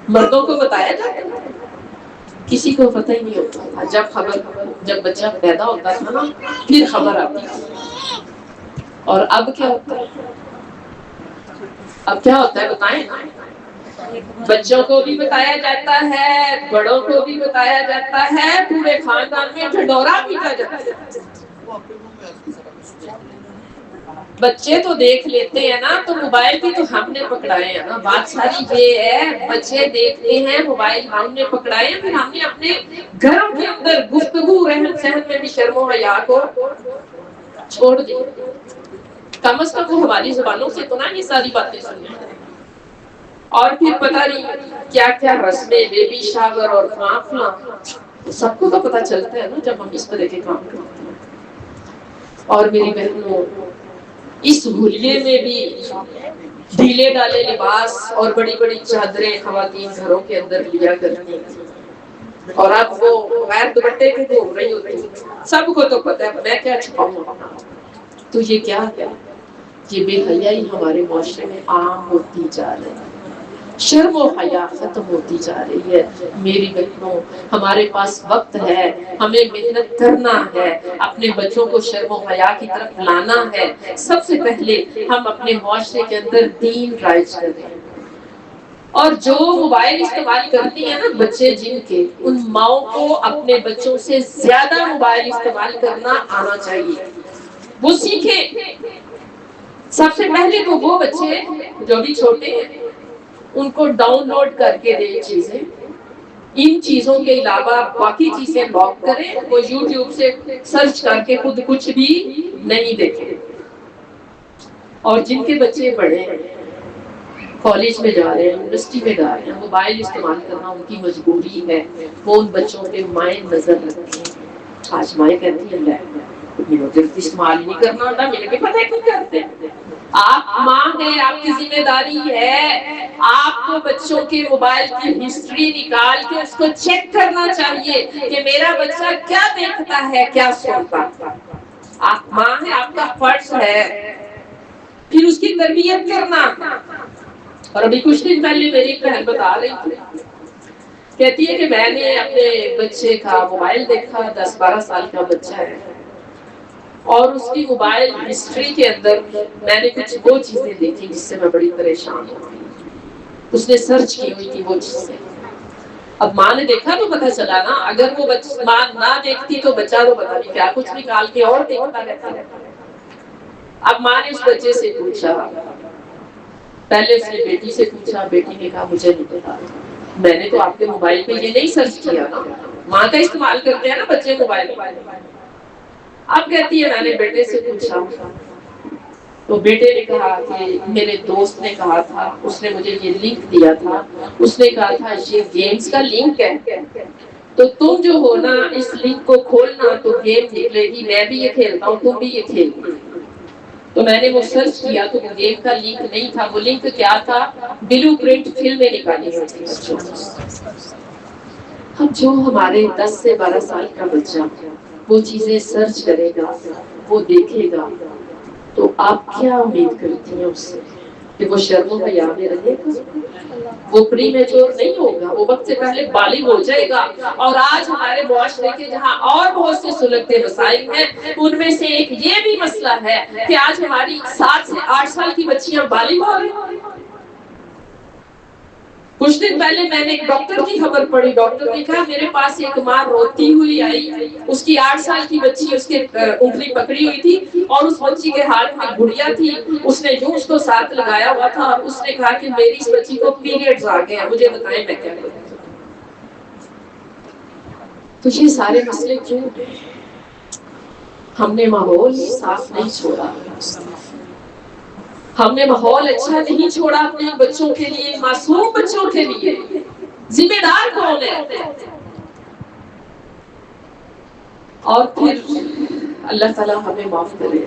Speaker 1: مردوں کو بتایا جاتا ہے؟ کسی کو پتہ ہی نہیں ہوتا تھا۔ جب بچہ پیدا ہوتا تھا نا پھر خبر آتی تھی۔ اور اب کیا ہوتا ہے؟ اب کیا ہوتا ہے بتائیں؟ بچوں کو بھی بتایا جاتا ہے، بڑوں کو بھی بتایا جاتا ہے، پورے خاندان میں ڈھنڈورا پیٹا جاتا ہے۔ بچے تو دیکھ لیتے ہیں نا، تو موبائل بھی تو ہم نے پکڑائے ہیں نا۔ بات ساری یہ ہے بچے دیکھتے ہیں موبائل ہم نے پکڑائے ہیں، پھر ہم نے اپنے گھروں کے اندر گفتگو رہن سہن میں بھی شرم و حیا کو چھوڑ دیا۔ کم از کم وہ ہماری زبانوں سے تو نہ یہ ساری باتیں سنیں۔ اور پھر پتہ نہیں کیا کیا رسمیں، بیبی شاور اور فلاں سب کو تو پتہ چلتا ہے نا جب ہم اس طرح کے کام کرتے ہیں۔ اور میری بہنوں اس بھولیے میں بھی ڈھیلے ڈالے لباس اور بڑی بڑی چادریں خواتین گھروں کے اندر لیا کرتی ہیں، اور اب وہ غیر دوپٹے کے گھوم رہی ہوتی ہیں۔ سب کو تو پتہ ہے میں کیا چھپاؤں اپنا۔ تو یہ کیا ہے؟ یہ بے حیائی ہمارے معاشرے میں عام ہوتی جا رہی ہے، شرم و حیا ختم ہوتی جا رہی ہے۔ میری بہنوں ہمارے پاس وقت ہے، ہمیں محنت کرنا ہے، اپنے بچوں کو شرم و حیا کی طرف لانا ہے۔ سب سے پہلے ہم اپنے معاشرے کے اندر دین رائج کریں، اور جو موبائل استعمال کرتی ہیں نا بچے جن کے، ان ماؤں کو اپنے بچوں سے زیادہ موبائل استعمال کرنا آنا چاہیے، وہ سیکھیں۔ سب سے پہلے تو وہ بچے جو بھی چھوٹے ہیں ان کو ڈاؤن لوڈ کر کے دیں چیزیں، ان چیزوں کے علاوہ باقی چیزیں بلاک کریں، وہ یوٹیوب سے سرچ کر کے خود کچھ بھی نہیں دیکھیں۔ اور جن کے بچے بڑے ہیں، کالج میں جا رہے ہیں، یونیورسٹی میں جا رہے ہیں، موبائل استعمال کرنا ان کی مجبوری ہے، وہ ان بچوں پہ مائیں نظر رکھتے ہیں۔ آج مائیں کہتی ہیں مجھے استعمال ہی نہیں کرنا ہوتا، میرے بھی پتہ ہے کیوں کرتے ہیں۔ آپ ماں ہیں، آپ کی ذمہ داری ہے آپ کو بچوں کے موبائل کی ہسٹری نکال کے اس کو چیک کرنا چاہیے کہ میرا بچہ کیا دیکھتا ہے، کیا سنتا ہے۔ آپ ماں ہیں، آپ کا فرض ہے پھر اس کی تربیت کرنا۔ اور ابھی کچھ دن پہلے میری بہن بتا رہی تھی، کہتی ہے کہ میں نے اپنے بچے کا موبائل دیکھا، 10-12 سال کا بچہ ہے، اور اس کی موبائل ہسٹری کے اندر میں نے کچھ وہ چیزیں دیکھی جس سے میں بڑی پریشان ہوئی۔ اس نے سرچ کی ہوئی تھی وہ چیزیں۔ اب ماں نے دیکھا تو پتہ چلا نا، اگر وہ ماں نہ دیکھتی تو بچہ تو پتہ نہیں کیا کچھ نکال کے اور دیکھتا رہتا۔ اب ماں نے اس بچے سے پوچھا، پہلے اس نے بیٹی سے پوچھا، بیٹی نے کہا مجھے نہیں پتا، میں نے تو آپ کے موبائل پہ یہ نہیں سرچ کیا نا۔ ماں کا استعمال کرتے ہیں نا بچے موبائل۔ اب کہتی ہے میں نے بیٹے سے پوچھا تو بیٹے نے کہا کہ میرے دوست نے کہا تھا، اس نے مجھے یہ لنک دیا تھا، اس نے کہا تھا یہ گیمز کا لنک ہے، تو تم جو ہو نا اس لنک کو کھولنا تو گیم نکلے گی، میں بھی یہ کھیلتا ہوں تم بھی یہ کھیلنا۔ تو میں نے وہ سرچ کیا تو وہ گیم کا لنک نہیں تھا، وہ لنک کیا تھا، بلو پرنٹ فلمیں نکالی ہوتی ہیں۔ اب جو ہمارے 10 سے 12 سال کا بچہ وہ چیزیں سرچ کرے گا، وہ دیکھے گا، تو آپ کیا امید کرتی ہیں اس سے کہ وہ شرم و حیا میں رہے گا؟ وہ پری میچور نہیں ہوگا، وہ وقت سے پہلے بالغ ہو جائے گا۔ اور آج ہمارے معاشرے کے جہاں اور بہت سے سلگتے مسائل ہیں، ان میں سے ایک یہ بھی مسئلہ ہے کہ آج ہماری 7 سے 8 سال کی بچیاں بالغ ہو رہی ہیں۔ کچھ دن پہلے میں نے ایک ڈاکٹر کی خبر پڑھی، ڈاکٹر نے کہا میرے پاس ایک ماں روتی ہوئی آئی، اس کی 8 سال کی بچی اس کے انگلی پکڑی ہوئی تھی اور اس بچی کے ہاتھ میں گڑیا تھی، اس نے جو اس کو ساتھ لگایا ہوا تھا اور اس نے کہا کہ میری اس بچی کو پیریڈز آ گئے ہیں، مجھے بتائیں میں کیا کروں۔ تو یہ سارے مسئلے کیوں ہیں؟ ہم نے ماحول صاف نہیں چھوڑا، ہم نے ماحول اچھا نہیں چھوڑا اپنے بچوں کے لیے، معصوم بچوں کے لیے۔ ذمہ دار کون ہے؟ اور پھر اللہ تعالیٰ ہمیں معاف کرے،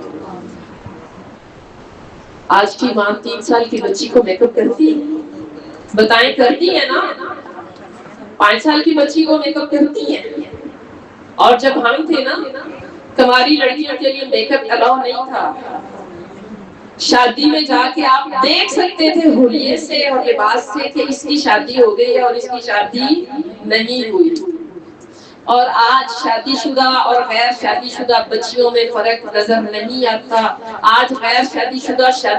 Speaker 1: آج کی ماں 3 سال کی بچی کو میک اپ کرتی ہے؟ بتائیں کرتی ہے نا؟ 5 سال کی بچی کو میک اپ کرتی ہے؟ اور جب ہم تھے نا، کماری لڑکیوں کے لیے میک اپ الاؤ نہیں تھا، شادی میں جا کے آپ دیکھ سکتے تھے حلیے سے اور لباس سے کہ اس کی شادی ہو گئی ہے اور اس کی شادی نہیں ہوئی۔ اور آج شادی شدہ اور غیر شادی شدہ بچیوں میں فرق نظر نہیں آتا، آج غیر شادی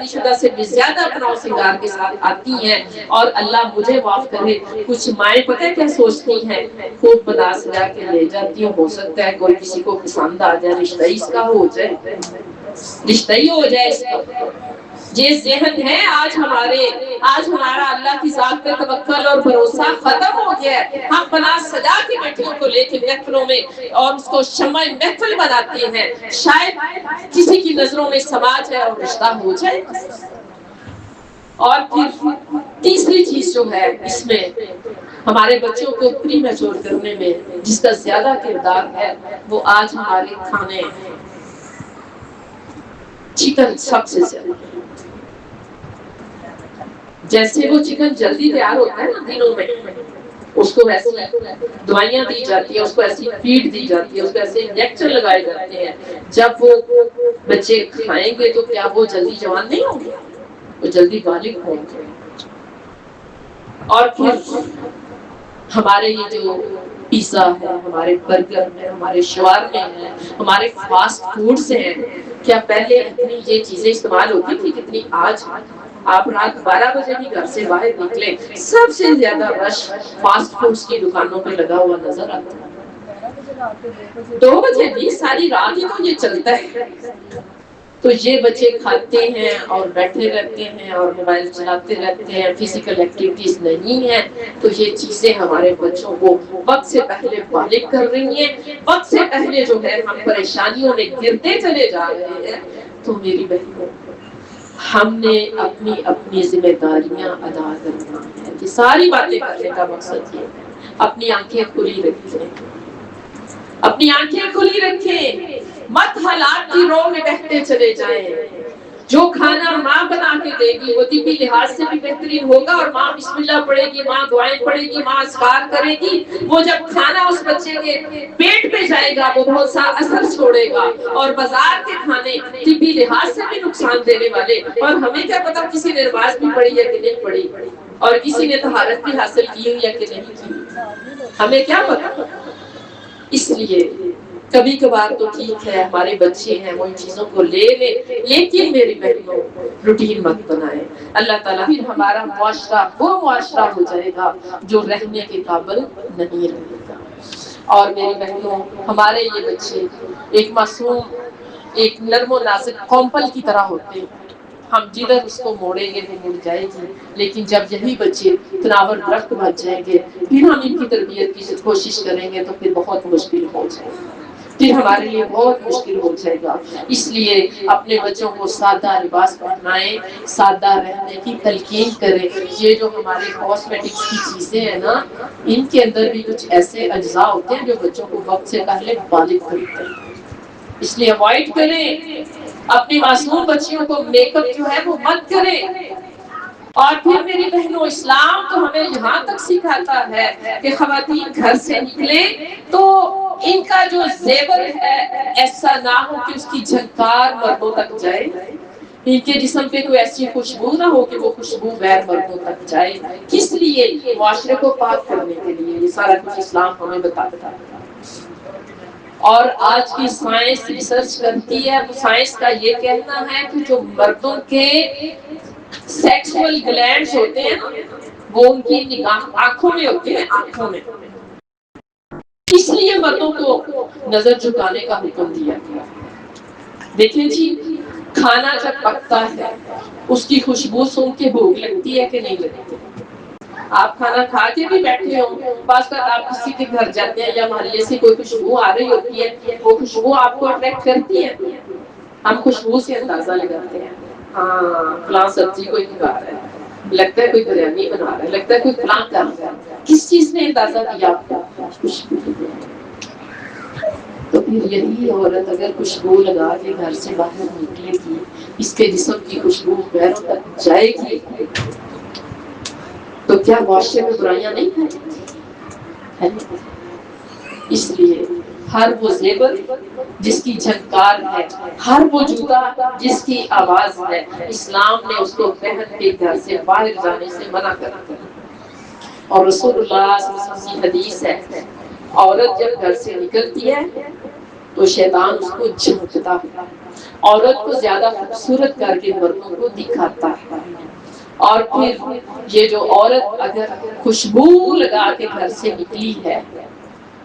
Speaker 1: شدہ سے بھی زیادہ بناؤ سنگار کے ساتھ آتی ہیں، اور اللہ مجھے معاف کرے کچھ مائیں پتہ کیا سوچتی ہیں، خوب بنا سجا کے لے جاتی ہوں، ہو سکتا ہے کوئی کسی کو پسند آ جائے، رشتہ ہی اس کا ہو جائے، رشتہ ہی ہو جائے اس کا۔ یہ ذہن ہے آج ہمارا اللہ کی ذات پہ توکل اور بھروسہ ختم ہو گیا ہے۔ ہم بنا سجا کے بیٹیوں کو لے کے محفلوں میں اور اس کو شمع محفل بناتے ہیں، شاید کسی کی نظروں میں سما جائے اور رشتہ ہو جائے۔ اور پھر تیسری چیز جو ہے اس میں ہمارے بچوں کو پری میچور کرنے میں جس کا زیادہ کردار ہے وہ آج ہمارے کھانے ہیں۔ چکن سب سے زیادہ، جیسے وہ چکن جلدی تیار ہوتا ہے نا دنوں میں، اس کو ایسی دوائیاں دی جاتی ہیں، اس کو ایسی فیڈ دی جاتی ہے، اس کو ایسے انجیکشن لگائے جاتے ہیں، جب وہ بچے کھائیں گے تو کیا وہ جلدی جوان نہیں ہوں گے، وہ جلدی بالغ ہوں گے۔ اور پھر ہمارے یہ جو پیزا ہے، ہمارے برگر ہیں، ہمارے شوارمے ہیں، ہمارے فاسٹ فوڈز ہیں، کیا پہلے اتنی یہ چیزیں استعمال ہوتی تھی کتنی آج آپ رات 12 بجے بھی گھر سے باہر نکلے سب سے زیادہ رش فاسٹ فوڈز کی دکانوں پہ لگا ہوا نظر آتا ہے۔ 2 بجے بھی ساری رات ہی تو یہ چلتا ہے۔ تو یہ بچے کھاتے ہیں اور بیٹھے رہتے ہیں اور موبائل چلاتے رہتے ہیں، فزیکل ایکٹیویٹیز نہیں ہیں، تو یہ چیزیں ہمارے بچوں کو وقت سے پہلے بالغ کر رہی ہیں، وقت سے پہلے جو ہے ہم پریشانیوں میں گرتے چلے جا رہے ہیں۔ تو میری بہنوں، ہم نے اپنی ذمہ داریاں ادا کرنا ہے۔ یہ ساری باتیں کرنے کا مقصد یہ ہے، اپنی آنکھیں کھلی رکھیں، اپنی آنکھیں کھلی رکھیں، مت حالات کی رو میں بہتے چلے جائیں۔ جو کھانا ماں بنا کے دے گی وہ طبی لحاظ سے بھی بہترین ہوگا، اور ماں بسم اللہ پڑھے گی، ماں دعائیں پڑھے گی، ماں اذکار کرے گی، وہ جب کھانا اس بچے کے پیٹ پہ جائے گا وہ بہت سا اثر چھوڑے گا۔ اور بازار کے کھانے طبی لحاظ سے بھی نقصان دینے والے، اور ہمیں کیا پتا کسی نے نماز بھی پڑھی ہے کہ نہیں پڑھی، اور کسی نے طہارت بھی حاصل کی ہوئی ہے کہ نہیں کی، ہمیں کیا پتا۔ اس لیے کبھی کبھار تو ٹھیک ہے ہمارے بچے ہیں وہ ان چیزوں کو لے لیں، لیکن میری بہنوں روٹین مت بنائیں۔ اللہ تعالیٰ پھر ہمارا معاشرہ وہ معاشرہ ہو جائے گا جو رہنے کے قابل نہیں رہے گا۔ اور میری بہنوں، ہمارے یہ بچے ایک معصوم، ایک نرم و نازک کومپل کی طرح ہوتے ہیں، ہم جدھر اس کو موڑیں گے وہ مڑ جائے گی، لیکن جب یہی بچے تناور درخت بچ جائیں گے پھر ہم ان کی تربیت کی کوشش کریں گے تو پھر بہت مشکل ہو جائے گا، پھر ہمارے لیے بہت مشکل ہو جائے گا۔ اس لیے اپنے بچوں کو سادہ لباس پہنائیں، سادہ رہنے کی تلقین کریں۔ یہ جو ہمارے کاسمیٹکس کی چیزیں ہیں نا، ان کے اندر بھی کچھ ایسے اجزاء ہوتے ہیں جو بچوں کو وقت سے پہلے بالغ کرتے ہیں، اس لیے اوائڈ کریں۔ اپنی معصوم بچیوں کو میک اپ جو ہے وہ مت کریں۔ اور پھر میری بہنوں، اسلام تو ہمیں یہاں تک سکھاتا ہے کہ خواتین گھر سے نکلے تو ان کا جو زیور ہے ایسا نہ ہو کہ اس کی جھنکار مردوں تک جائے، ان کے جسم پہ کوئی ایسی خوشبو نہ ہو کہ وہ خوشبو غیر مردوں تک جائے۔ کس لیے؟ معاشرے کو پاک کرنے کے لیے۔ یہ سارا کچھ اسلام ہمیں بتاتا ہے۔ اور آج کی سائنس ریسرچ کرتی ہے، تو سائنس کا یہ کہنا ہے کہ جو مردوں کے سیکسول گلینڈز ہوتے ہیں نا، وہ ان کی نگاہ آنکھوں میں ہوتے ہیں، آنکھوں میں، اس لیے مردوں کو نظر جھکانے کا حکم دیا گیا۔ دیکھیں جی، کھانا جب پکتا ہے اس کی خوشبو سن کے بھوک لگتی ہے کہ نہیں لگتی؟ آپ کھانا کھا کے بھی بیٹھے ہو، بعض اوقات آپ کسی کے گھر جاتے ہیں یا محلے سے کوئی خوشبو آ رہی ہوتی ہے، وہ خوشبو آپ کو اٹریکٹ کرتی ہے، ہم خوشبو سے اندازہ لگاتے ہیں، ہاں فلاں سبزی کوئی پکا رہا ہے، لگتا ہے کوئی بریانی بنا رہا ہے، لگتا ہے کوئی فلاں کر رہا ہے۔ کس چیز نے اندازہ دیا آپ کو؟ خوشبو۔ تو پھر یہی عورت اگر خوشبو لگا کے گھر سے باہر نکلے گی، اس کے جسم کی خوشبو پیروں تک جائے گی، تو کیا معاشرے میں برائیاں نہیں پھیلیں گی؟ اس لیے ہر وہ زیور جس کی جھنکار ہے، ہر وہ جوتا جس کی آواز ہے، اسلام نے اس کو پہن کے گھر سے باہر جانے سے منع کر دیا۔ اور رسول اللہ صلی اللہ علیہ وسلم کی حدیث ہے، عورت جب گھر سے نکلتی ہے تو شیطان اس کو جھنکتا ہے، عورت کو زیادہ خوبصورت کر کے مردوں کو دکھاتا ہے۔ اور پھر یہ جو عورت اگر خوشبو لگا کے گھر سے نکلی ہے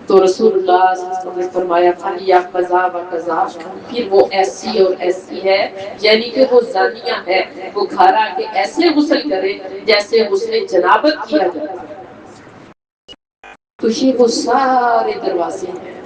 Speaker 1: تو رسول اللہ صلی اللہ علیہ وسلم نے فرمایا فَلْيَا قَضَا وَقَضَا، پھر وہ ایسی اور ایسی ہے، یعنی کہ وہ زانیہ ہے، وہ گھر آ کے ایسے غسل کرے جیسے غسل جنابت کیا جاتا ہے۔ تو یہ وہ سارے دروازے ہیں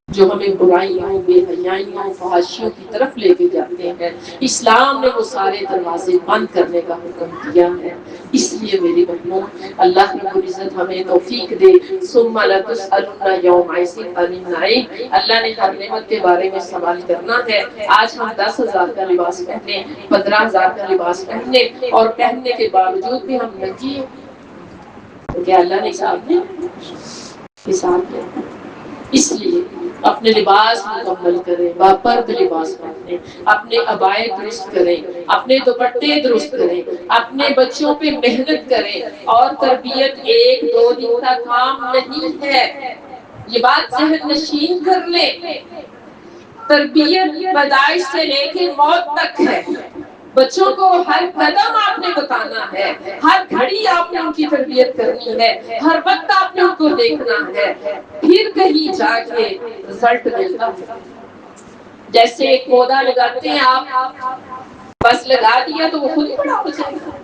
Speaker 1: جو ہمیں برائیوں، بے حیائیوں، فحاشیوں کی طرف لے کے جاتے ہیں۔ اسلام نے وہ سارے دروازے بند کرنے کا حکم دیا ہے۔ اس لیے میری بہنوں، اللہ رب العزت ہمیں توفیق دے۔ ثم لتسألن یومئذ عن النعیم، اللہ نے ہر نعمت کے بارے میں سوال کرنا ہے۔ آج ہم 10,000 کا لباس پہنے، 15,000 کا لباس پہنے، اور پہننے کے باوجود بھی ہم ننگی ہیں، تو کیا اللہ نے حساب نہیں؟ حساب نہیں۔ اس لیے اپنے لباس مکمل کریں، باپرد لباس پہنیں، اپنے عبائے درست کریں، اپنے دوپٹے درست کریں، اپنے بچوں پہ محنت کریں۔ اور تربیت 1-2 دن کا کام نہیں ہے، یہ بات ذہن نشین کر لیں۔ تربیت پیدائش سے لے کے موت تک ہے۔ بچوں کو ہر قدم آپ نے بتانا ہے، ہر گھڑی آپ نے ان کی تربیت کرنی ہے، ہر وقت آپ نے ان کو دیکھنا ہے، پھر کہیں جا کے رزلٹ ملتا ہے۔ جیسے ایک پودا لگاتے ہیں آپ، بس لگا دیا تو وہ خود ہی بڑا ہو جائے گا۔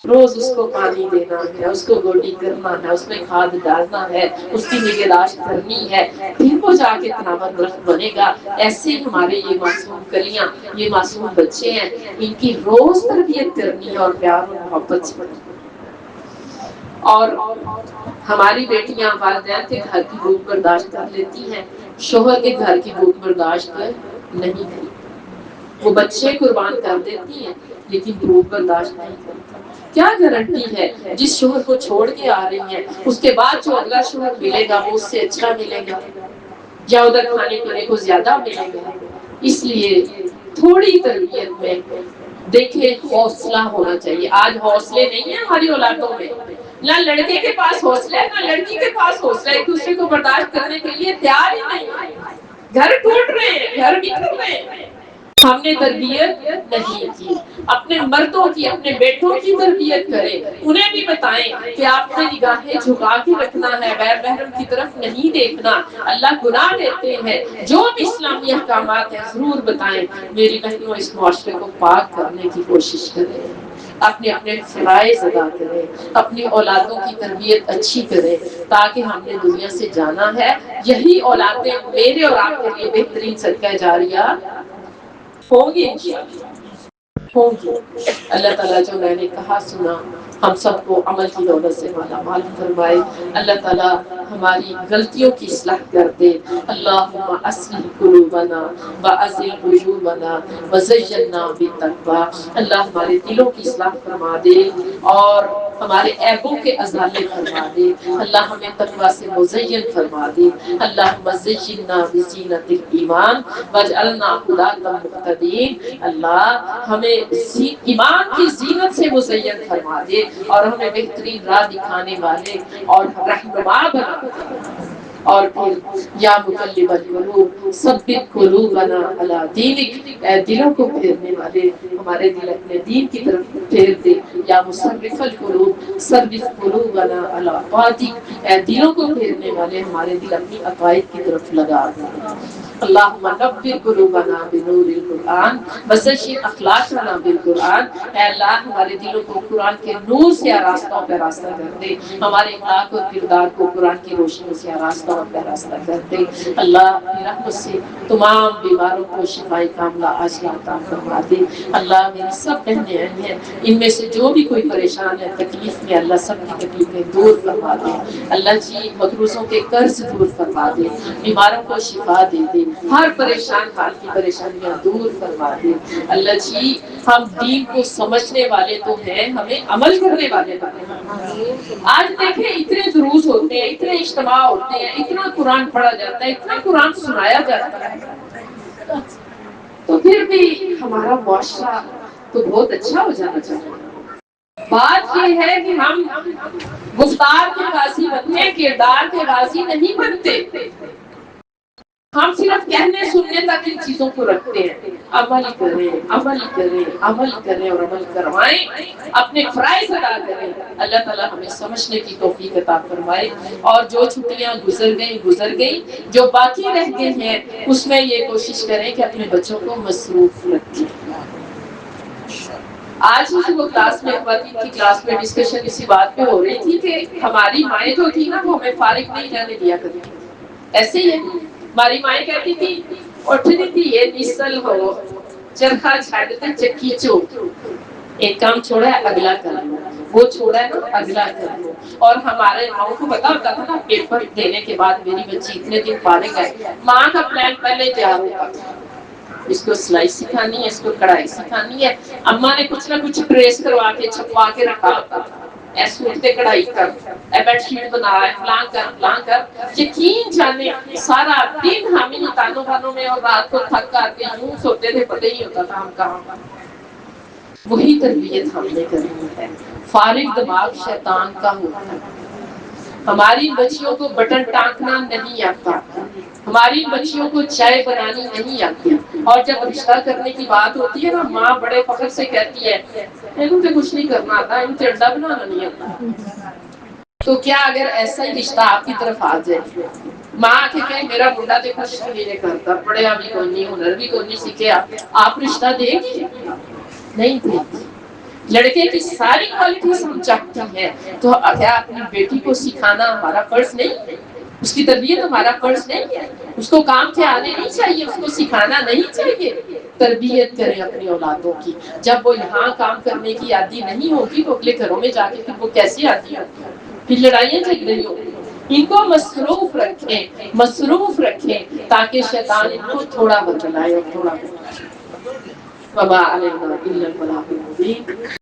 Speaker 1: روز اس کو پانی دینا ہے، اس کو گوڈی کرنا ہے، اس میں کھاد ڈالنا ہے، اس کی نگہداشت کرنی ہے، پھر وہ جا کے تناور درخت بنے گا۔ ایسے ہی ہمارے یہ معصوم کلیاں، یہ معصوم بچے ہیں، ان کی روز تربیت کرنی ہے اور پیار اور محبت سے۔ اور ہماری بیٹیاں والدین کے گھر کی بھوک برداشت کر لیتی ہیں، شوہر کے گھر کی بھوک برداشت نہیں کرتی۔ وہ بچے قربان کر دیتی ہیں لیکن بھوک برداشت نہیں کرتی۔ کیا گارنٹی ہے جس شوہر کو چھوڑ کے آ رہی ہیں اس کے بعد جو اگلا شوہر ملے گا وہ اس سے اچھا ملے گا یا ادھر کھانے پینے کو زیادہ ملے گا؟ اس لیے تھوڑی تربیت میں دیکھیں حوصلہ ہونا چاہیے۔ آج حوصلے نہیں ہیں ہماری اولادوں میں، نہ لڑکے کے پاس حوصلہ ہے نہ لڑکی کے پاس حوصلہ ہے، ایک دوسرے کو برداشت کرنے کے لیے تیار ہی نہیں۔ گھر ٹوٹ رہے ہیں، گھر بکھر رہے ہیں، ہم نے تربیت نہیں کی۔ اپنے مردوں کی، اپنے بیٹوں کی تربیت کریں، انہیں بھی بتائیں کہ آپ نے نگاہیں جھکا کے رکھنا ہے، غیر محرم کی طرف نہیں دیکھنا، اللہ گناہ دیتے ہیں۔ جو بھی اسلامی احکامات ہیں ضرور بتائیں۔ میری بہنوں، اس معاشرے کو پاک کرنے کی کوشش کریں، اپنے فرائض ادا کریں، اپنی اولادوں کی تربیت اچھی کریں، تاکہ ہم نے دنیا سے جانا ہے، یہی اولادیں میرے اور آپ کے لیے بہترین صدقہ جاریہ ہوں گی انشاءاللہ، ہوں گی۔ اللہ تعالیٰ جو میں نے کہا سنا ہم سب کو عمل کی دولت سے مالا مال فرمائے۔ اللہ تعالیٰ ہماری غلطیوں کی اصلاح کر دے۔ اللہم اصلح قلوبنا وازل عیوبنا وزینا بالتقوی۔ اللہ ہمارے دلوں کی اصلاح فرما دے اور ہمارے عیبوں کے ازالے فرما دے۔ اللہ ہمیں تقوی سے مزین فرما دے۔ اللہم زینا بزینت الایمان واجعلنا ہداۃ مہتدین۔ اللہ ہمیں ایمان کی زینت سے مزین فرما دے اور ہمیں بہترین راہ دکھانے والے اور رہنما بنا دے۔ اور پھر یا مقلب القلوب ثبت قلوبنا علی دینک، اے دلوں کو پھیرنے والے ہمارے دل اپنے دین کی طرف پھیر دے. یا مصرف القلوب ثبت قلوبنا علی طاعتک، اے دلوں کو پھیرنے والے ہمارے دل اپنی عقائد کی طرف لگا دے. اللہم نور قلوبنا بنور القرآن وزین اخلاقنا بالقرآن، اے اللہ ہمارے دلوں کو قرآن کے نور سے آراستہ پہ راستہ کر دے، ہمارے اخلاق اور کردار کو قرآن کی روشنی سے آراستہ پہ راستہ کر دے. اللہ اپنی رحمت سے تمام بیماروں کو شفائے کاملہ عاجلہ عطا فرما دے. اللہ میری سب بہنیں آئی ہیں، ان میں سے جو بھی کوئی پریشان ہے تکلیف میں، اللہ سب کی تکلیفیں دور فرما دے. اللہ جی مقروضوں کے قرض دور فرما دے، بیماروں کو شفا دے دے، ہر پریشان حال کی پریشانیاں دور فرما دے. اللہ جی ہم دین کو سمجھنے والے تو ہیں، ہمیں عمل کرنے والے بنے. آج دیکھیں اتنے دروس ہوتے ہیں، اتنے اجتماع ہوتے ہیں، اتنا قرآن پڑھا جاتا ہے، اتنا قرآن سنایا جاتا ہے، تو پھر بھی ہمارا معاشرہ تو بہت اچھا ہو جانا چاہیے. بات یہ ہے کہ ہم گفتار کے غازی بنتے ہیں، کردار کے غازی نہیں بنتے. ہم صرف کہنے سننے تک ان چیزوں کو رکھتے ہیں. عمل کریں، عمل کریں، عمل کریں اور عمل کروائیں، اپنے فرائض ادا کریں. اللہ تعالیٰ ہمیں سمجھنے کی توفیق عطا فرمائے. اور جو چھٹیاں گزر گئیں، جو باقی رہ گئے ہیں اس میں یہ کوشش کریں کہ اپنے بچوں کو مصروف رکھیں. آج ہی وہ کلاس میں خواتین کی کلاس میں ڈسکشن اسی بات پہ ہو رہی تھی کہ ہماری مائیں جو تھی نا وہ ہمیں فارغ نہیں جانے دیا کرتی. ایسے ہی ہے، ہماری مائیں کہتی تھی اٹھتی تھی یہ نسل ہو چرخا چھاڑتے چکی چوٹ، ایک کام چھوڑا ہے اگلا کر لو، وہ چھوڑا ہے نا اگلا کر لو. اور ہمارے ماؤں کو پتا ہوتا تھا نا پیپر دینے کے بعد میری بچی اتنے دن فارغ ہے، ماں کا پلان پہلے تیار ہوتا تھا. اس کو سلائی سکھانی ہے، اس کو کڑھائی سکھانی ہے، اماں نے کچھ نہ کچھ پریس کروا کے چھپوا کے رکھا ہوتا تھا. اے سوٹ تے کڑھائی کر، اے بیڈ شیٹ بنا، اے فلان کر. یقین جانے سارا دن ہم ہی کانوں میں اور رات کو تھک کر کے یوں سوتے تھے، پتہ ہی ہوتا تھا ہم کہاں. وہی تربیت ہم نے کرنی ہے. فارغ دماغ شیطان کا ہوتا ہے. ہماری بچیوں کو بٹن ٹانکنا نہیں آتا، ہماری بچیوں کو چائے بنانی نہیں آتی. اور جب رشتہ کرنے کی بات ہوتی ہے نا ماں بڑے فخر سے کہتی ہے انہوں سے کچھ نہیں کرنا آتا، انہوں سے انڈا بنانا نہیں آتا. تو کیا اگر ایسا ہی رشتہ آپ کی طرف آ جائے، ماں کے کہیں میرا منڈا تو کچھ نہیں کرتا، پڑھیا بھی کوئی نہیں، ہنر بھی کوئی نہیں سیکھے، آپ رشتہ دیں گے؟ نہیں دیں گے. لڑکے کی ساری کوالٹیز ہم چاہتے ہیں، تو کیا اپنی بیٹی کو سکھانا ہمارا فرض نہیں؟ اس کی تربیت ہمارا فرض نہیں ہے؟ اس کو کام کے آنے نہیں چاہیے، اس کو سکھانا نہیں چاہیے؟ تربیت کریں اپنی اولادوں کی. جب وہ یہاں کام کرنے کی عادی نہیں ہوگی تو اگلے گھروں میں جا کے پھر وہ کیسی عادی ہوگی؟ پھر لڑائیاں جھگڑے رہی ہوں. ان کو مصروف رکھیں تاکہ شیطان ان کو تھوڑا بتلائے اور تھوڑا بتلائے. وما علینا الا البلاغ المبین.